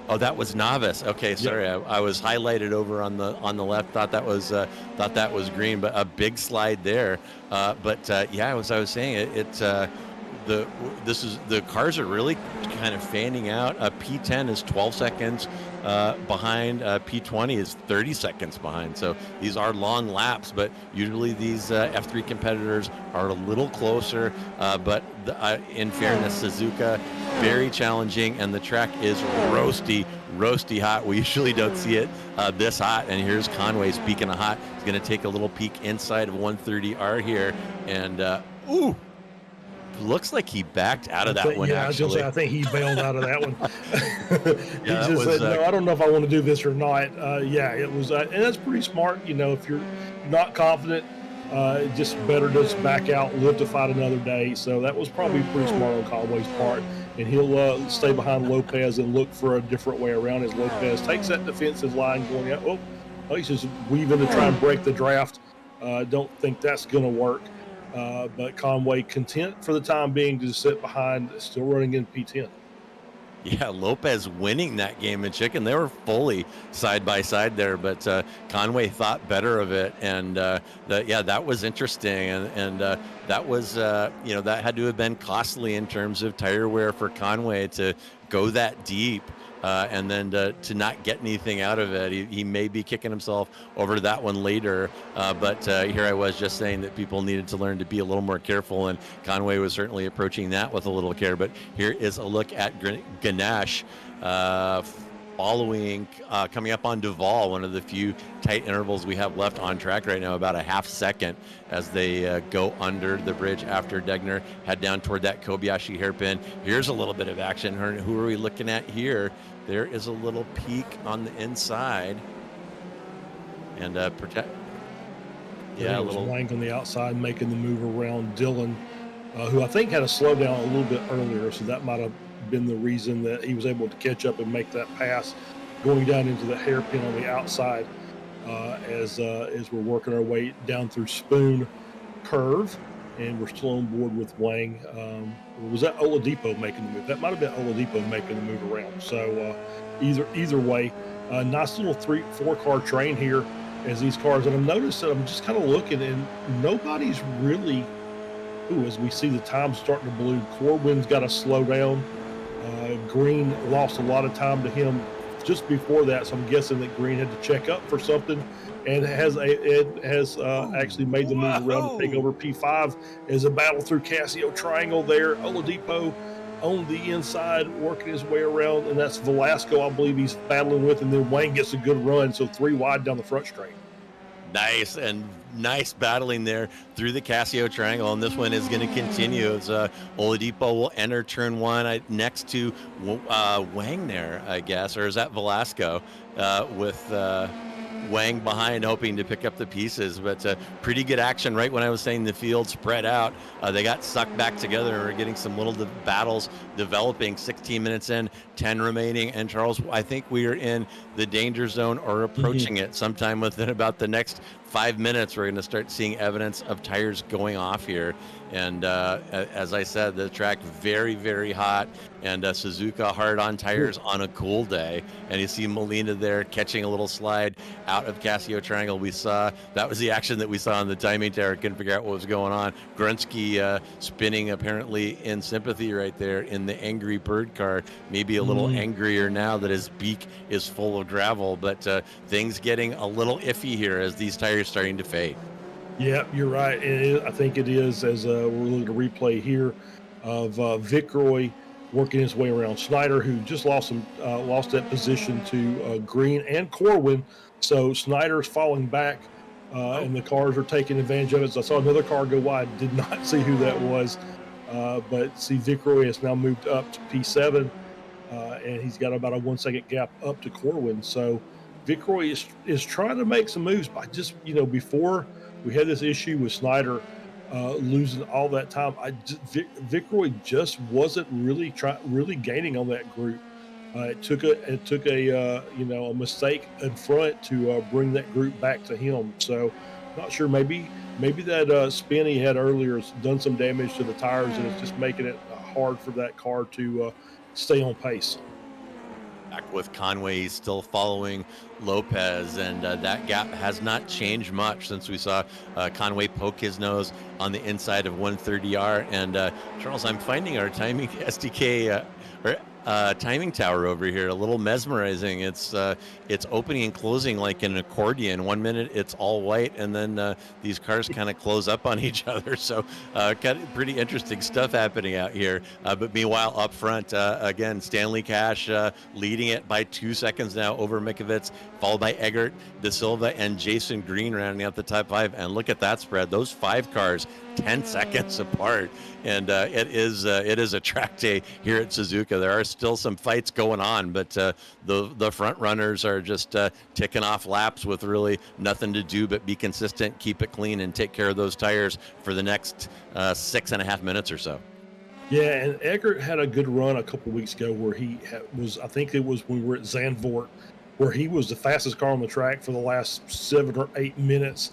Oh, that was Novice. Okay, sorry, yep. I was highlighted over on the left. Thought that was Green, but a big slide there. As I was saying, the cars are really kind of fanning out. P10 is 12 seconds behind. P20 is 30 seconds behind. So these are long laps, but usually these F3 competitors are a little closer. But in fairness, Suzuka, very challenging, and the track is roasty hot. We usually don't see it this hot. And here's Conway speaking of hot. He's going to take a little peek inside of 130R here, and looks like he backed out of that one. Yeah, actually. I think he bailed out of that one. He just said, "No, I don't know if I want to do this or not." It was, and that's pretty smart. If you're not confident, just better to just back out, live to fight another day. So that was probably pretty smart on Conway's part, and he'll stay behind Lopez and look for a different way around as Lopez takes that defensive line going out. He's just weaving to try and break the draft. Don't think that's going to work. But Conway content for the time being to sit behind, still running in P10. Yeah, Lopez winning that game in Chicken. They were fully side by side there, but Conway thought better of it, and that was interesting, and that was that had to have been costly in terms of tire wear for Conway to go that deep. And then to not get anything out of it. He may be kicking himself over that one later, but here I was just saying that people needed to learn to be a little more careful, and Conway was certainly approaching that with a little care. But here is a look at Ganesh following, coming up on Duval, one of the few tight intervals we have left on track right now, about a half second as they go under the bridge after Degner, head down toward that Kobayashi hairpin. Here's a little bit of action. Who are we looking at here? There is a little peak on the inside. And protect. Yeah, a little Lang on the outside making the move around Dylan, who I think had a slowdown a little bit earlier, so that might have been the reason that he was able to catch up and make that pass going down into the hairpin on the outside as we're working our way down through Spoon Curve, and we're still on board with Wang. Was that Oladipo making the move? That might have been Oladipo making the move around. So either way, nice little 3-4 car train here as these cars, and I've noticed that I'm just kind of looking and nobody's really, as we see the time starting to blue, Corwin's got to slow down. Green lost a lot of time to him just before that, so I'm guessing that Green had to check up for something, and has actually made the move around to take over P5 as a battle through Casio Triangle there. Oladipo on the inside working his way around, and that's Velasco, I believe he's battling with, and then Wayne gets a good run, so 3 wide down the front straight. Nice battling there through the Casio Triangle, and this one is going to continue as Oladipo will enter turn 1 next to Wang there, I guess, or is that Velasco with Wang behind, hoping to pick up the pieces. But pretty good action right when I was saying the field spread out. They got sucked back together and we're getting some little battles developing. 16 minutes in, 10 remaining. And Charles, I think we are in the danger zone or approaching it sometime within about the next 5 minutes. We're going to start seeing evidence of tires going off here. And as I said, the track very, very hot, and Suzuka hard on tires on a cool day. And you see Molina there catching a little slide out of Casio Triangle. We saw that was the action that we saw on the timing tower. Couldn't figure out what was going on. Grunsky spinning apparently in sympathy right there in the angry bird car. Maybe a little angrier now that his beak is full of gravel, but things getting a little iffy here as these tires starting to fade. Yeah, you're right. I think it is, as we're looking at a replay here of Vicroy working his way around Snyder, who just lost that position to Green and Corwin. So Snyder's falling back, and the cars are taking advantage of it. So I saw another car go wide. Did not see who that was, but see Vicroy has now moved up to P7, and he's got about a 1 second gap up to Corwin. So Vicroy is trying to make some moves. But just before we had this issue with Snyder losing all that time, Vicroy just wasn't really gaining on that group. It took a mistake in front to bring that group back to him. So not sure, maybe that spin he had earlier has done some damage to the tires, and it's just making it hard for that car to stay on pace. Back with Conway still following Lopez, and that gap has not changed much since we saw Conway poke his nose on the inside of 130R. And Charles, I'm finding our timing SDK timing tower over here a little mesmerizing. It's opening and closing like an accordion. 1 minute it's all white, and then these cars kind of close up on each other. So kind of pretty interesting stuff happening out here. But meanwhile, up front, again, Stanley Cash leading it by 2 seconds now over Mikovits, followed by Eggert, De Silva, and Jason Green rounding out the top 5. And look at that spread. Those 5 cars 10 seconds apart. And it is a track day here at Suzuka. There are still some fights going on, but the front runners are just ticking off laps with really nothing to do but be consistent, keep it clean, and take care of those tires for the next 6.5 minutes or so. Yeah, and Eggert had a good run a couple weeks ago where he was, I think it was when we were at Zandvoort, where he was the fastest car on the track for the last 7 or 8 minutes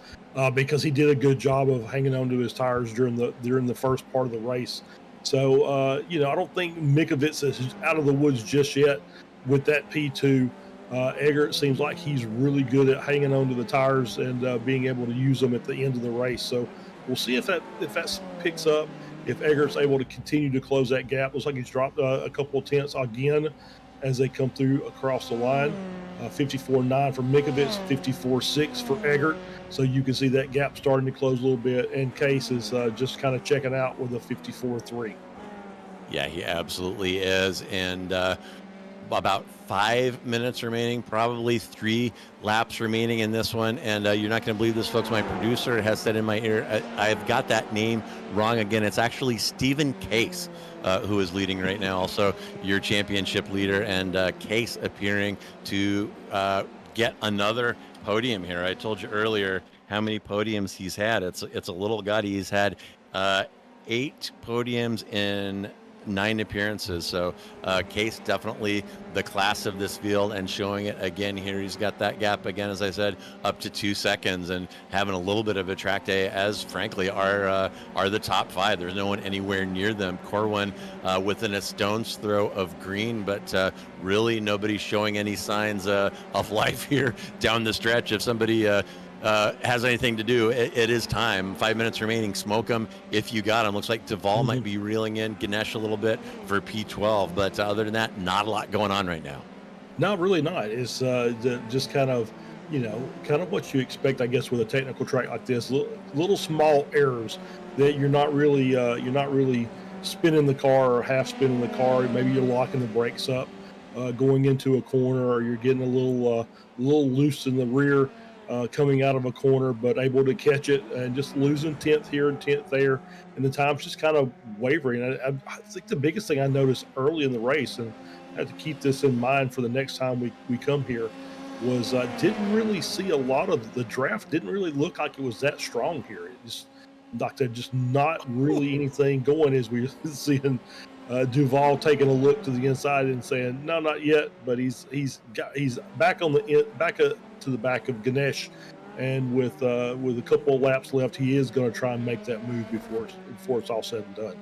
because he did a good job of hanging onto his tires during the first part of the race. So I don't think Mikovits is out of the woods just yet with that P2. Eggert seems like he's really good at hanging onto the tires and being able to use them at the end of the race. So we'll see if that picks up. If Eggert's able to continue to close that gap, looks like he's dropped a couple of tenths again as they come through across the line. 54.9 for Mikovits, 54.6 for Eggert. So you can see that gap starting to close a little bit, and Case is just kind of checking out with a 54.3. Yeah, he absolutely is. And about 5 minutes remaining, probably 3 laps remaining in this one. And you're not going to believe this, folks. My producer has said in my ear, I've got that name wrong again. It's actually Stephen Case, who is leading right now, also your championship leader, and Case appearing to get another podium here. I told you earlier how many podiums he's had. It's a little guy. He's had 8 podiums in 9 appearances. So Case definitely the class of this field, and showing it again here. He's got that gap again, as I said, up to 2 seconds, and having a little bit of a track day, as frankly are the top 5. There's no one anywhere near them. Corwin within a stone's throw of green, but really nobody showing any signs of life here down the stretch. If somebody has anything to do, it is time. 5 minutes remaining. Smoke them if you got them. Looks like Duvall might be reeling in Ganesh a little bit for P12, but other than that, not a lot going on right now. No, really not. It's just kind of what you expect, I guess, with a technical track like this. Little small errors that you're not really spinning the car or half spinning the car. Maybe you're locking the brakes up going into a corner, or you're getting a little loose in the rear. Coming out of a corner, but able to catch it and just losing 10th here and 10th there. And the time's just kind of wavering. I think the biggest thing I noticed early in the race, and I had to keep this in mind for the next time we come here, was I didn't really see a lot of the draft. Didn't really look like it was that strong here. It just, like that, just not really anything going, as we were seeing Duvall taking a look to the inside and saying, no, not yet, but he's back on to the back of Ganesh, and with a couple of laps left, he is going to try and make that move before it's all said and done.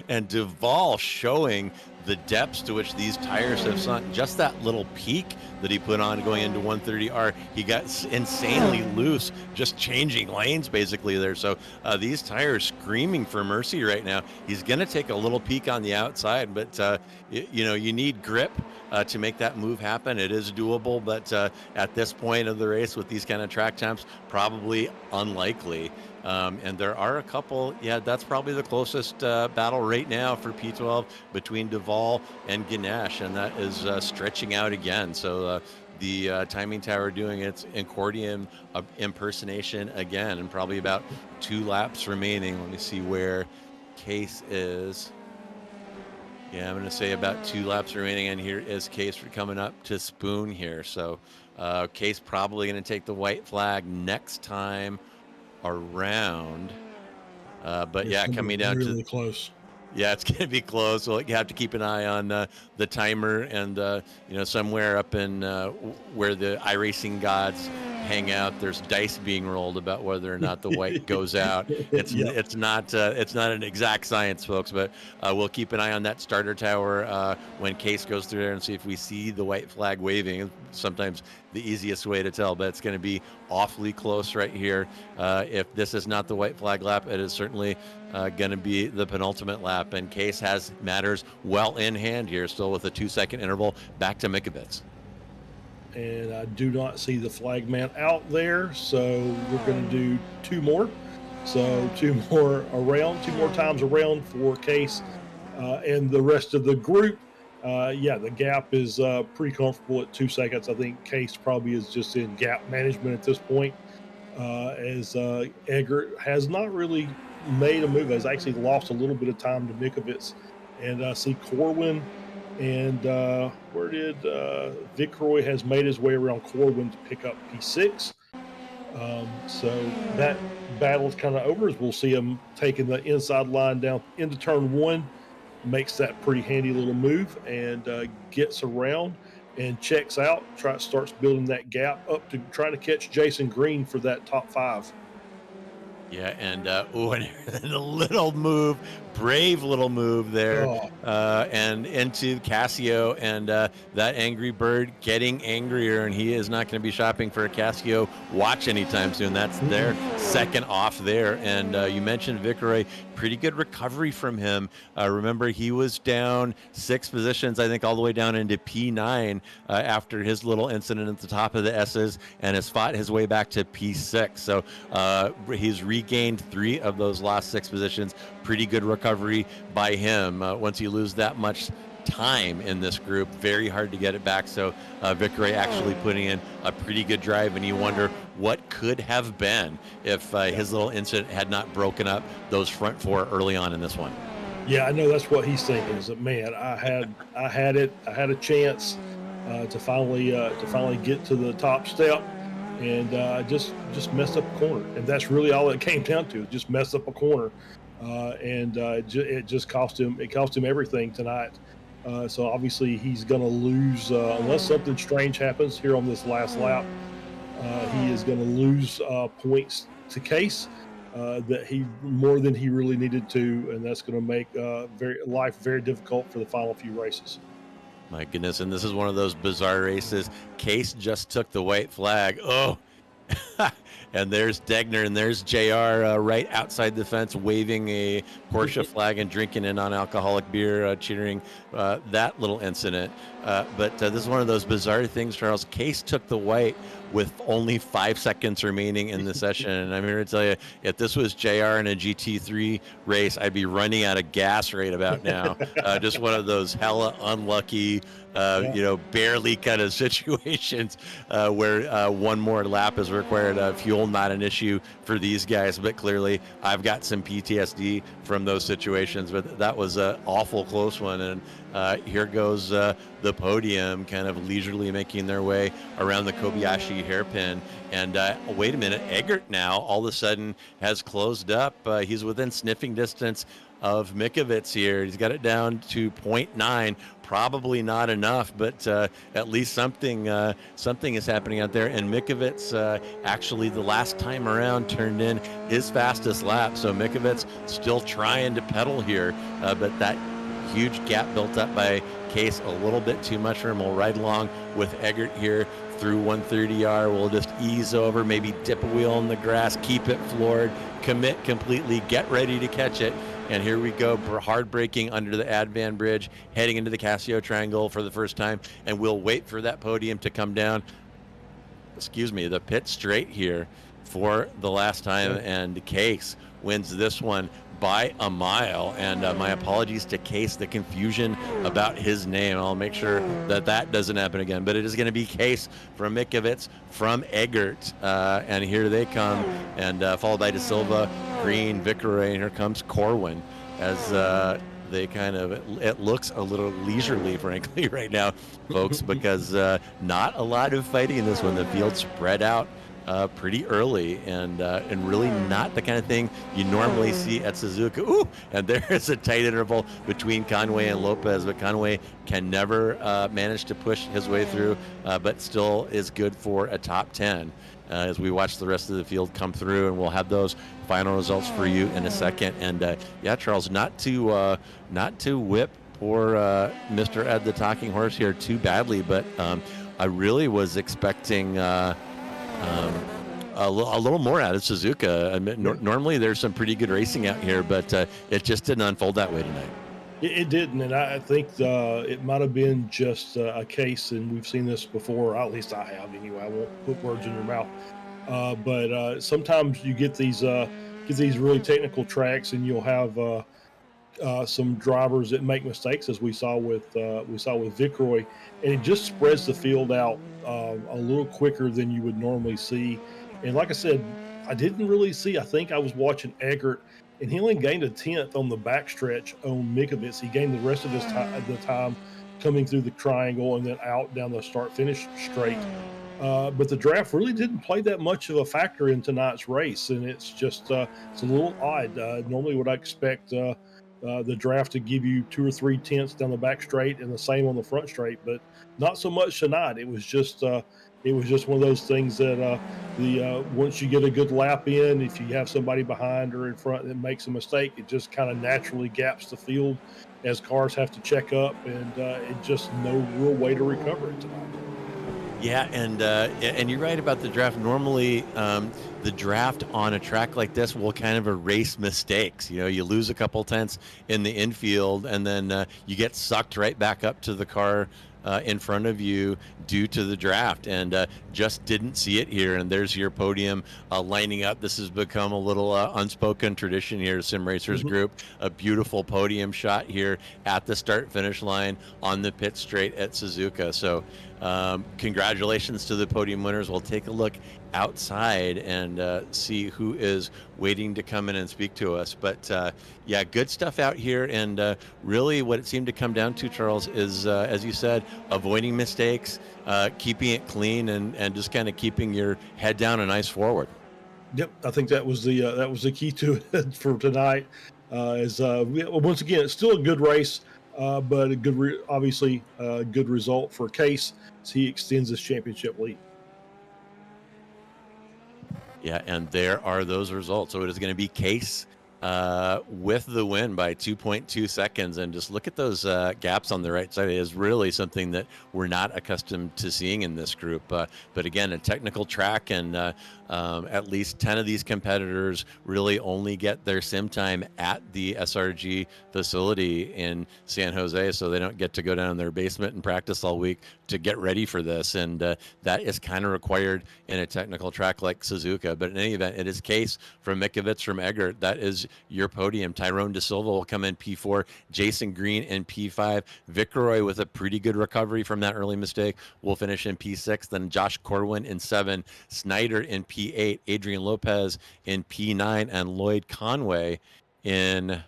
And Duvall showing the depths to which these tires have sunk. Just that little peak that he put on going into 130R, he got insanely loose, just changing lanes basically there. So these tires screaming for mercy right now. He's going to take a little peek on the outside, but you need grip to make that move happen. It is doable, but at this point of the race with these kind of track temps, probably unlikely. And there are a couple, that's probably the closest battle right now for P12 between Duvall and Ganesh, and that is stretching out again. So the timing tower doing its accordion impersonation again, and probably about 2 laps remaining. Let me see where Case is. Yeah, I'm going to say about 2 laps remaining, and here is Case coming up to Spoon here. So Case probably going to take the white flag next time around. But yeah, coming down really close. Yeah, it's going to be close. So you have to keep an eye on the timer, and somewhere up in where the iRacing gods hang out, there's dice being rolled about whether or not the white goes out. It's not an exact science, folks, but we'll keep an eye on that starter tower when Case goes through there and see if we see the white flag waving. Sometimes the easiest way to tell, but it's going to be awfully close right here. If this is not the white flag lap, it is certainly going to be the penultimate lap, and Case has matters well in hand here, still with a 2-second interval back to Mikovits. And I do not see the flag man out there, so we're going to do 2 more. So 2 more times around for Case and the rest of the group. The gap is pretty comfortable at 2 seconds. I think Case probably is just in gap management at this point, as Eggert has not really made a move, has actually lost a little bit of time to Mikovits. And I see Corwin and where did Vicroy has made his way around Corwin to pick up P6. So that battle is kind of over, as we'll see him taking the inside line down into turn 1, makes that pretty handy little move and gets around. and checks out, starts building that gap up to trying to catch Jason Green for that top 5. Yeah, and and a little move, brave little move there, Oh, and into Casio, and that angry bird getting angrier, and he is not going to be shopping for a Casio watch anytime soon. That's their second off there. And you mentioned Vickery, pretty good recovery from him. Remember, he was down 6 positions, I think, all the way down into P9 after his little incident at the top of the S's, and has fought his way back to P6. So he's regained 3 of those last 6 positions. Pretty good recovery by him. Once you lose that much time in this group, very hard to get it back. So Vickery actually putting in a pretty good drive, and you wonder what could have been if his little incident had not broken up those front 4 early on in this one. yeah, I know that's what he's thinking. Is that, man, I had a chance to finally get to the top step, and just messed up a corner, and that's really all it came down to. Just messed up a corner, and it just cost him. It cost him everything tonight. So obviously he's going to lose unless something strange happens here on this last lap. He is going to lose points to Case that he more than he really needed to, and that's going to make life very difficult for the final few races. My goodness, and this is one of those bizarre races. Case just took the white flag. Oh, and there's Degner, and there's JR right outside the fence waving a Porsche flag and drinking a non-alcoholic beer, cheering that little incident. But this is one of those bizarre things, Charles. Case took the white with only 5 seconds remaining in the session. And I'm here to tell you, if this was JR in a GT3 race, I'd be running out of gas right about now. Just one of those hella unlucky, barely kind of situations where one more lap is required. Fuel not an issue for these guys, but clearly I've got some PTSD from those situations. But that was an awful close one. And here goes the podium kind of leisurely making their way around the Kobayashi hairpin. And wait a minute, Eggert now all of a sudden has closed up. He's within sniffing distance of Mikovits here. He's got it down to 0.9. Probably not enough, but at least something is happening out there. And Mikovits actually the last time around turned in his fastest lap. So Mikovits still trying to pedal here, but that huge gap built up by Case, a little bit too much for him. We'll ride along with Eggert here through 130R. We'll just ease over, maybe dip a wheel in the grass, keep it floored, commit completely, get ready to catch it. And here we go, hard braking under the Advan Bridge, heading into the Casio Triangle for the first time. And we'll wait for that podium to come down. The pit straight here for the last time. And Case wins this one by a mile. And my apologies to Case, the confusion about his name. I'll make sure that doesn't happen again. But it is going to be Case from Mikovits, from Eggert. And here they come. And followed by De Silva, Green, Vickery, and here comes Corwin as they kind of, it looks a little leisurely, frankly, right now, folks, because not a lot of fighting in this one. The field spread out pretty early, and really not the kind of thing you normally see at Suzuka. Ooh, and there's a tight interval between Conway and Lopez, but Conway can never manage to push his way through, but still is good for a top 10 as we watch the rest of the field come through, and we'll have those final results for you in a second. And yeah, Charles, not to whip poor Mr. Ed the Talking Horse here too badly, but I really was expecting a little more out of Suzuka. I mean, normally there's some pretty good racing out here, but it just didn't unfold that way tonight. It didn't, and I think it might have been just a case, and we've seen this before, or at least I have anyway. I won't put words in your mouth, but sometimes you get these really technical tracks, and you'll have some drivers that make mistakes, as we saw with Vicroy, and it just spreads the field out a little quicker than you would normally see. And like I said, I didn't really see. I think I was watching Eggert, and he only gained a 10th on the backstretch on Mikovits. He gained the rest of his time coming through the triangle and then out down the start-finish straight. But the draft really didn't play that much of a factor in tonight's race, and it's just it's a little odd. Normally, what I expect the draft to give you 2 or 3 tenths down the back straight and the same on the front straight, but not so much tonight. It was just one of those things that once you get a good lap in, if you have somebody behind or in front that makes a mistake, it just kind of naturally gaps the field as cars have to check up, and it just no real way to recover it tonight. Yeah, and you're right about the draft. Normally, the draft on a track like this will kind of erase mistakes. You know, you lose a couple tenths in the infield, and then you get sucked right back up to the car in front of you due to the draft, and just didn't see it here. And there's your podium lining up. This has become a little unspoken tradition here, Sim Racers Group. A beautiful podium shot here at the start-finish line on the pit straight at Suzuka. So congratulations to the podium winners. We'll take a look outside and see who is waiting to come in and speak to us. But yeah, good stuff out here. And really what it seemed to come down to, Charles, is, as you said, avoiding mistakes, keeping it clean, and just kind of keeping your head down and eyes forward. Yep, I think that was the key to it for tonight. Once again, it's still a good race, but a good, obviously, good result for Case as he extends his championship lead. Yeah, and there are those results. So it is going to be Case with the win by 2.2 seconds. And just look at those gaps on the right side. It is really something that we're not accustomed to seeing in this group. But again, a technical track, and at least 10 of these competitors really only get their sim time at the SRG facility in San Jose, so they don't get to go down in their basement and practice all week to get ready for this. And that is kind of required in a technical track like Suzuka. But in any event, it is Case from Mikovits from Eggert. That is your podium. Tyrone De Silva will come in P4, Jason Green in P5, Vicroy with a pretty good recovery from that early mistake will finish in P6, then Josh Corwin in 7, Snyder in P8, Adrian Lopez in P9, and Lloyd Conway in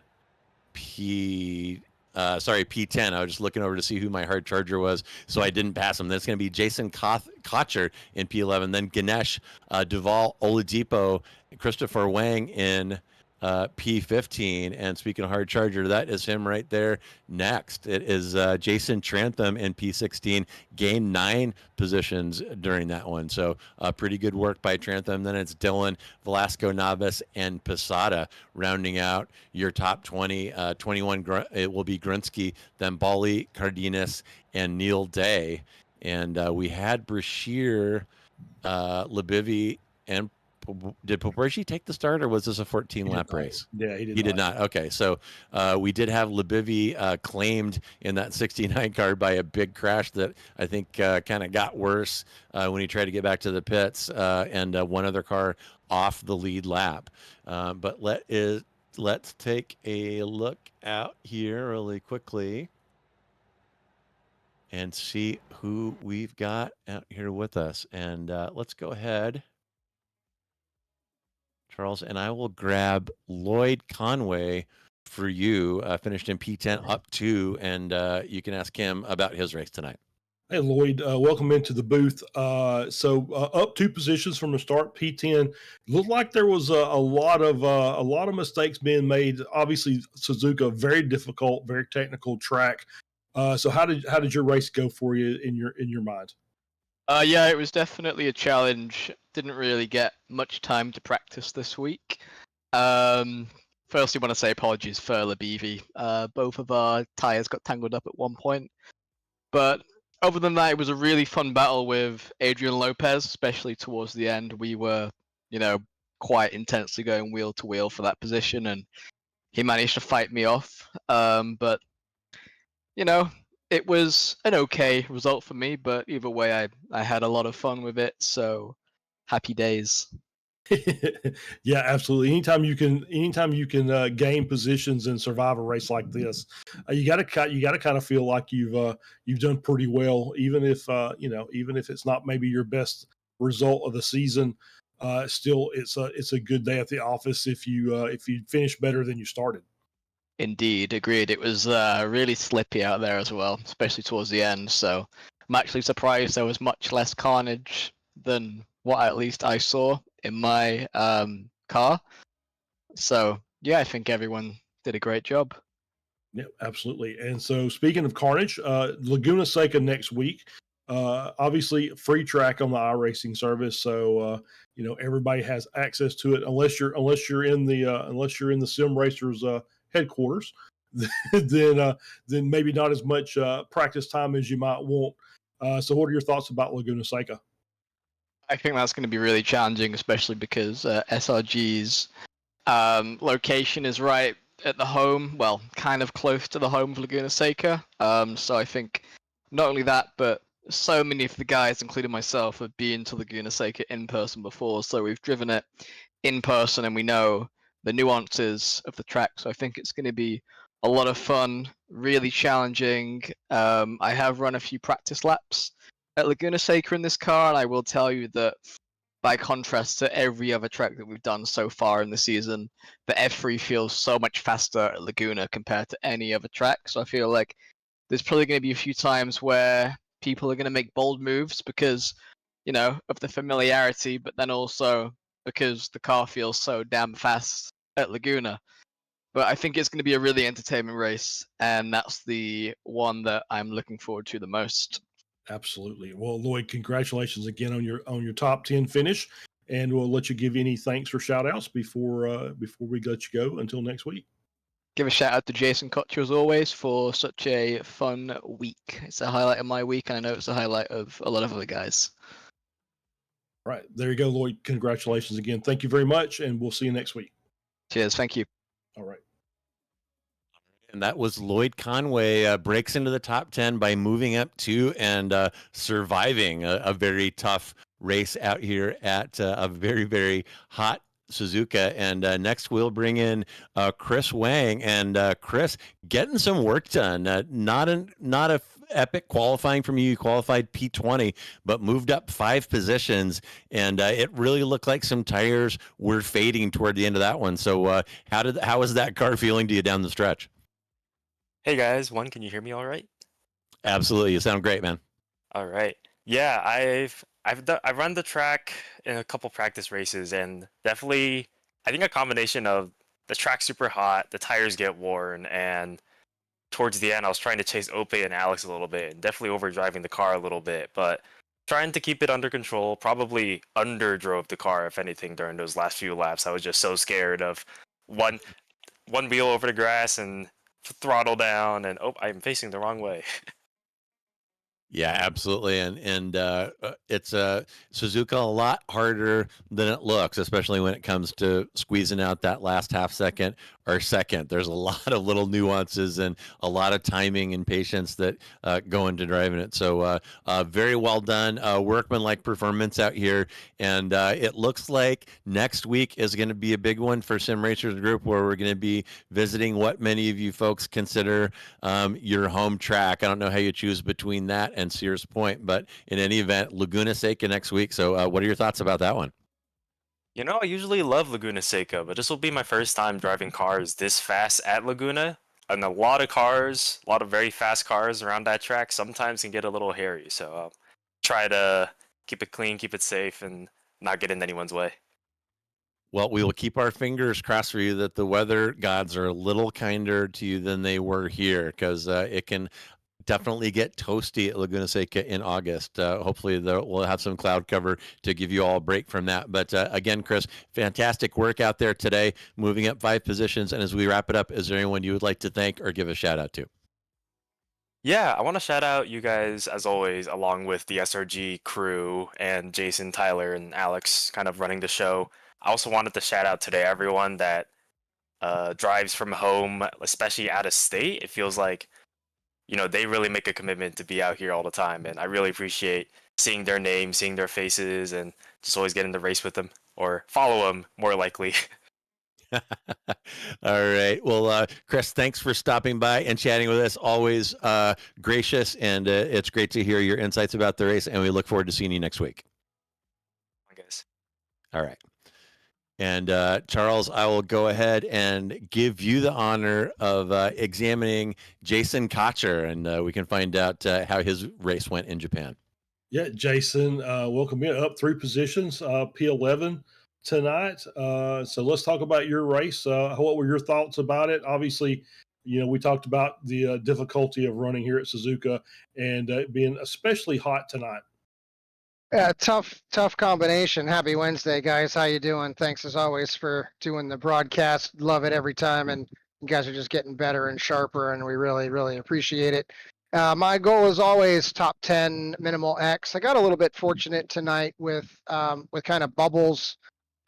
P10. I was just looking over to see who my hard charger was, so I didn't pass him. That's going to be Jason Cotcher in P11, then Ganesh, Duval Oladipo, Christopher Wang in P15. And speaking of hard charger, that is him right there. Next, it is Jason Trantham in P16, gained 9 positions during that one. So pretty good work by Trantham. Then it's Dylan, Velasco Navas, and Posada rounding out your top 20. 21, it will be Grunsky, then Bali, Cardenas, and Neil Day. And we had Brashear, Lebivy, and did Poporshi take the start, or was this a 14-lap race? Yeah, he did not. Okay, so we did have Lebivy claimed in that 69 car by a big crash that I think kind of got worse when he tried to get back to the pits, and one other car off the lead lap. But let's take a look out here really quickly and see who we've got out here with us. And let's go ahead, Charles, and I will grab Lloyd Conway for you, finished in P10 up 2, and you can ask him about his race tonight. Hey, Lloyd, welcome into the booth. So up 2 positions from the start, P10. Looked like there was a lot of mistakes being made. Obviously, Suzuka, very difficult, very technical track. So how did your race go for you in your mind? Yeah, it was definitely a challenge. Didn't really get much time to practice this week. Firstly, want to say apologies for Lebivy. Both of our tires got tangled up at one point. But other than that, it was a really fun battle with Adrian Lopez, especially towards the end. We were, quite intensely going wheel to wheel for that position, and he managed to fight me off. But, it was an okay result for me, but either way, I had a lot of fun with it, so happy days. Yeah, absolutely. Anytime you can gain positions and survive a race like this, you got to kind of feel like you've done pretty well, even if it's not maybe your best result of the season. Still, it's a good day at the office if you finish better than you started. Indeed, agreed. It was really slippy out there as well, especially towards the end. So I'm actually surprised there was much less carnage than what at least I saw in my car. So yeah, I think everyone did a great job. Yeah, absolutely. And so, speaking of carnage, Laguna Seca next week. Obviously, free track on the iRacing service, so everybody has access to it unless you're in the Sim Racers headquarters. Then maybe not as much practice time as you might want. So, what are your thoughts about Laguna Seca? I think that's going to be really challenging, especially because SRG's location is right at the home, well, kind of close to the home of Laguna Seca. So I think not only that, but so many of the guys, including myself, have been to Laguna Seca in person before. So we've driven it in person and we know the nuances of the track. So I think it's going to be a lot of fun, really challenging. I have run a few practice laps at Laguna Seca in this car, and I will tell you that by contrast to every other track that we've done so far in the season, the F3 feels so much faster at Laguna compared to any other track. So I feel like there's probably going to be a few times where people are going to make bold moves because, of the familiarity, but then also because the car feels so damn fast at Laguna. But I think it's going to be a really entertaining race, and that's the one that I'm looking forward to the most. Absolutely. Well, Lloyd, congratulations again on your top 10 finish, and we'll let you give any thanks or shout outs before we let you go until next week. Give a shout out to Jason Cotcher as always for such a fun week. It's a highlight of my week, and I know it's a highlight of a lot of other guys. All right, there you go, Lloyd. Congratulations again. Thank you very much, and we'll see you next week. Cheers. Thank you. All right. And that was Lloyd Conway, breaks into the top 10 by moving up 2 and surviving a very tough race out here at a very, very hot Suzuka. And next we'll bring in Chris Wang. And Chris, getting some work done. Not a epic qualifying from you. You qualified P20, but moved up 5 positions. And it really looked like some tires were fading toward the end of that one. So how was that car feeling to you down the stretch? Hey guys, can you hear me all right? Absolutely, you sound great, man. All right. Yeah, I've run the track in a couple practice races, and definitely I think a combination of the track's super hot, the tires get worn, and towards the end I was trying to chase Ope and Alex a little bit, and definitely overdriving the car a little bit, but trying to keep it under control. Probably underdrove the car, if anything, during those last few laps. I was just so scared of one wheel over the grass and throttle down, and I'm facing the wrong way. Yeah, absolutely, and it's Suzuka a lot harder than it looks, especially when it comes to squeezing out that last half second or second. There's a lot of little nuances and a lot of timing and patience that go into driving it. So very well done, workmanlike performance out here, and it looks like next week is going to be a big one for Sim Racers Group, where we're going to be visiting what many of you folks consider your home track. I don't know how you choose between that and Sears Point, but in any event, Laguna Seca next week. So what are your thoughts about that one? I usually love Laguna Seca, but this will be my first time driving cars this fast at Laguna. And a lot of very fast cars around that track sometimes can get a little hairy. So try to keep it clean, keep it safe, and not get in anyone's way. Well, we will keep our fingers crossed for you that the weather gods are a little kinder to you than they were here, because it can definitely get toasty at Laguna Seca in August. Hopefully we'll have some cloud cover to give you all a break from that. But again, Chris, fantastic work out there today, moving up 5 positions. And as we wrap it up, is there anyone you would like to thank or give a shout out to? Yeah, I want to shout out you guys, as always, along with the SRG crew and Jason, Tyler, and Alex kind of running the show. I also wanted to shout out today everyone that drives from home, especially out of state. It feels like they really make a commitment to be out here all the time, and I really appreciate seeing their names, seeing their faces, and just always getting to race with them or follow them, more likely. All right. Well, Chris, thanks for stopping by and chatting with us. Always gracious, and it's great to hear your insights about the race, and we look forward to seeing you next week. I guess. All right. And Charles, I will go ahead and give you the honor of examining Jason Cotcher, and we can find out how his race went in Japan. Yeah, Jason, welcome in. Up 3 positions, P11 tonight. So let's talk about your race. What were your thoughts about it? Obviously, We talked about the difficulty of running here at Suzuka and being especially hot tonight. Yeah, tough combination. Happy Wednesday, guys. How you doing? Thanks as always for doing the broadcast. Love it every time, and you guys are just getting better and sharper, and we really appreciate it. My goal is always top 10 minimal X. I got a little bit fortunate tonight with kind of bubbles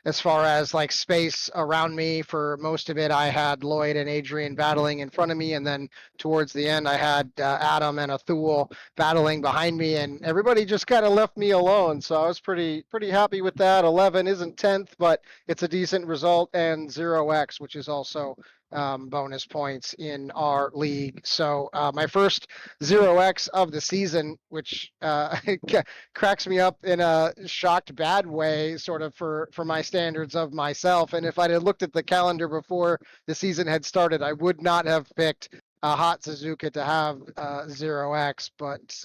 as far as like space around me. For most of it, I had Lloyd and Adrian battling in front of me, and then towards the end, I had Adam and Athul battling behind me, and everybody just kind of left me alone. So I was pretty happy with that. 11 isn't 10th, but it's a decent result, and 0x, which is also bonus points in our league. So my first 0x of the season, which cracks me up in a shocked bad way, sort of for my standards of myself. And if I'd have looked at the calendar before the season had started, I would not have picked a hot Suzuka to have 0x, but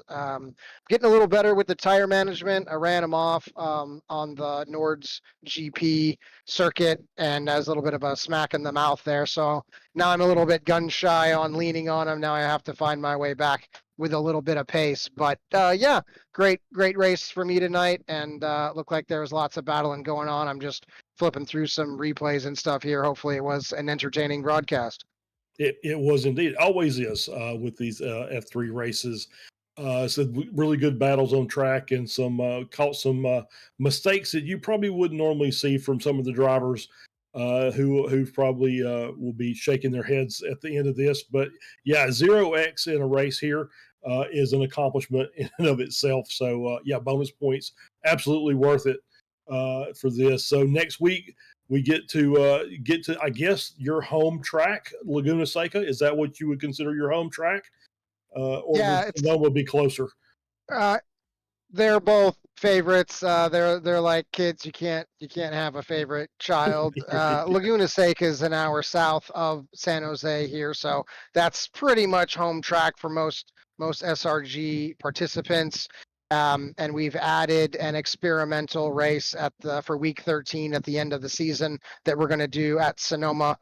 getting a little better with the tire management. I ran them off on the Nords GP circuit, and as a little bit of a smack in the mouth there. So now I'm a little bit gun shy on leaning on them. Now I have to find my way back with a little bit of pace. But yeah, great race for me tonight, and looked like there was lots of battling going on. I'm just flipping through some replays and stuff here. Hopefully it was an entertaining broadcast. It was indeed. It always is with these F3 races. So really good battles on track, and caught some mistakes that you probably wouldn't normally see from some of the drivers who probably will be shaking their heads at the end of this. But yeah, 0x in a race here is an accomplishment in and of itself. So yeah, bonus points, absolutely worth it for this. So next week we get to I guess your home track, Laguna Seca. Is that what you would consider your home track? Or yeah, one will be closer. They're both favorites. They're like kids. You can't have a favorite child. Laguna Seca is an hour south of San Jose here, so that's pretty much home track for most SRG participants. And we've added an experimental race for week 13 at the end of the season that we're going to do at Sonoma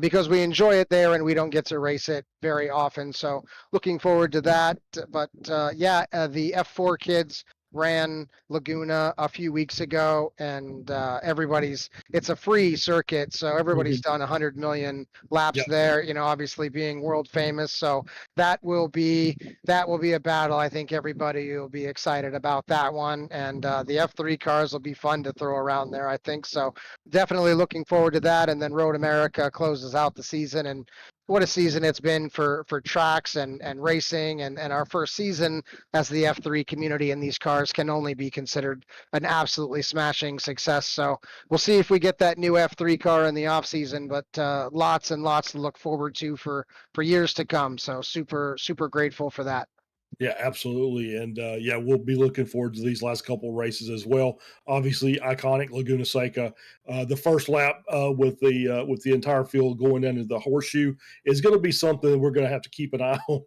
because we enjoy it there and we don't get to race it very often. So looking forward to that. But yeah, the F4 kids ran Laguna a few weeks ago, and it's a free circuit, so everybody's done 100 million laps there, obviously being world famous. So that will be a battle. I think everybody will be excited about that one, and the F3 cars will be fun to throw around there, I think. So definitely looking forward to that. And then Road America closes out the season, and what a season it's been for tracks and racing, and our first season as the F3 community, and these cars can only be considered an absolutely smashing success. So we'll see if we get that new F3 car in the off season, but lots and lots to look forward to for years to come. So super grateful for that. Yeah, absolutely. And yeah, we'll be looking forward to these last couple of races as well. Obviously, iconic Laguna Seca. The first lap with the entire field going into the horseshoe is going to be something that we're going to have to keep an eye on.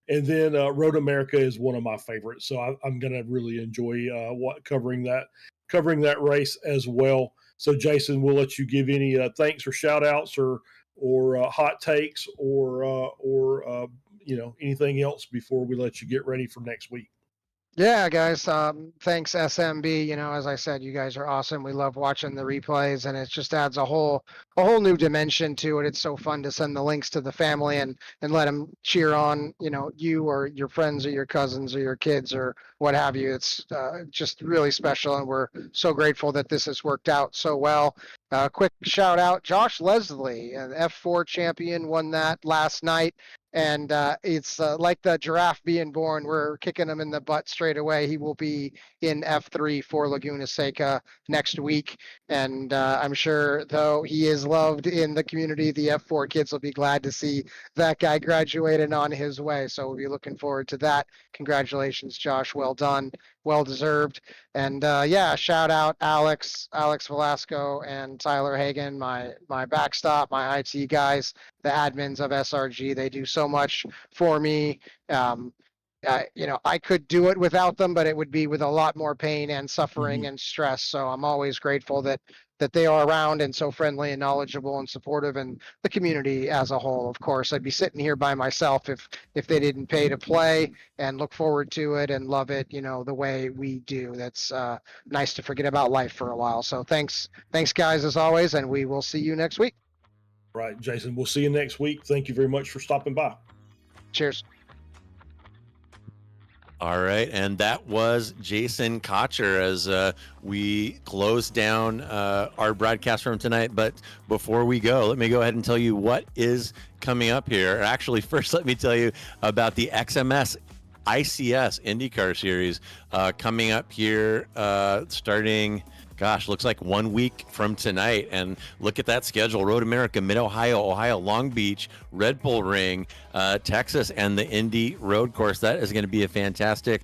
And then Road America is one of my favorites, so I'm going to really enjoy covering that race as well. So, Jason, we'll let you give any thanks or shout outs or hot takes or anything else before we let you get ready for next week. Yeah, guys. Thanks, SMB. As I said, you guys are awesome. We love watching the replays, and it just adds a whole new dimension to it. It's so fun to send the links to the family and let them cheer on, you or your friends or your cousins or your kids or what have you. It's just really special, and we're so grateful that this has worked out so well. Quick shout out, Josh Leslie, an F4 champion, won that last night. And it's like the giraffe being born. We're kicking him in the butt straight away. He will be in F3 for Laguna Seca next week. And I'm sure, though he is loved in the community, the F4 kids will be glad to see that guy graduated on his way. So we'll be looking forward to that. Congratulations, Josh. Well done. Well deserved. And yeah, shout out Alex Velasco and Tyler Hagan, my backstop, my IT guys, the admins of SRG. They do so much for me. I could do it without them, but it would be with a lot more pain and suffering and stress. So I'm always grateful that that they are around and so friendly and knowledgeable and supportive, and the community as a whole. Of course, I'd be sitting here by myself if they didn't pay to play, and look forward to it and love it, the way we do. That's nice to forget about life for a while. So thanks guys, as always, and we will see you next week. Right, Jason. We'll see you next week. Thank you very much for stopping by. Cheers. All right, and that was Jason Cotcher as we close down our broadcast from tonight. But before we go, let me go ahead and tell you what is coming up here. Actually, first, let me tell you about the XMS ICS IndyCar Series coming up here starting... Gosh, looks like 1 week from tonight. And look at that schedule. Road America, Mid-Ohio, Ohio, Long Beach, Red Bull Ring, Texas, and the Indy Road Course. That is going to be a fantastic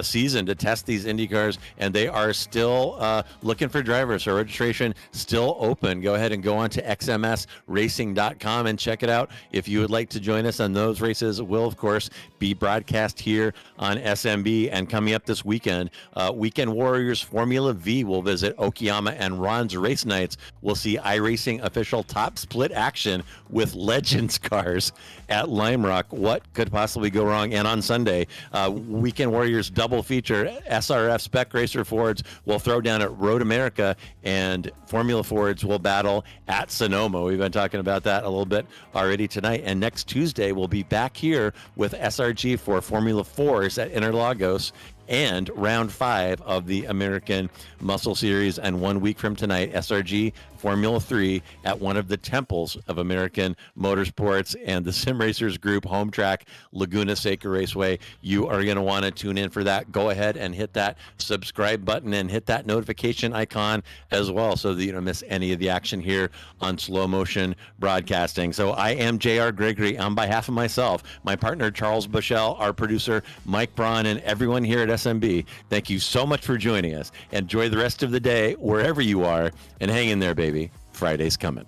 season to test these Indy cars. And they are still looking for drivers. So registration still open. Go ahead and go on to xmsracing.com and check it out. If you would like to join us on those races, will, of course, be broadcast here on SMB. And coming up this weekend, Weekend Warriors Formula V will visit Okayama, and Ron's Race Nights will see iRacing official top split action with Legends cars at Lime Rock. What could possibly go wrong? And on Sunday, Weekend Warriors double feature SRF Spec Racer Fords will throw down at Road America, and Formula Fords will battle at Sonoma. We've been talking about that a little bit already tonight. And next Tuesday, we'll be back here with SRG for Formula 4s at Interlagos and round 5 of the American Muscle Series. And 1 week from tonight, SRG Formula 3 at one of the temples of American motorsports and the Sim Racers Group home track, Laguna Seca Raceway. You are going to want to tune in for that. Go ahead and hit that subscribe button and hit that notification icon as well so that you don't miss any of the action here on Slow Motion Broadcasting. So I am JR Gregory. On behalf of myself, my partner Charles Boshell, our producer Mike Braun, and everyone here at SMB, thank you so much for joining us. Enjoy the rest of the day wherever you are, and hang in there, baby. Friday's coming.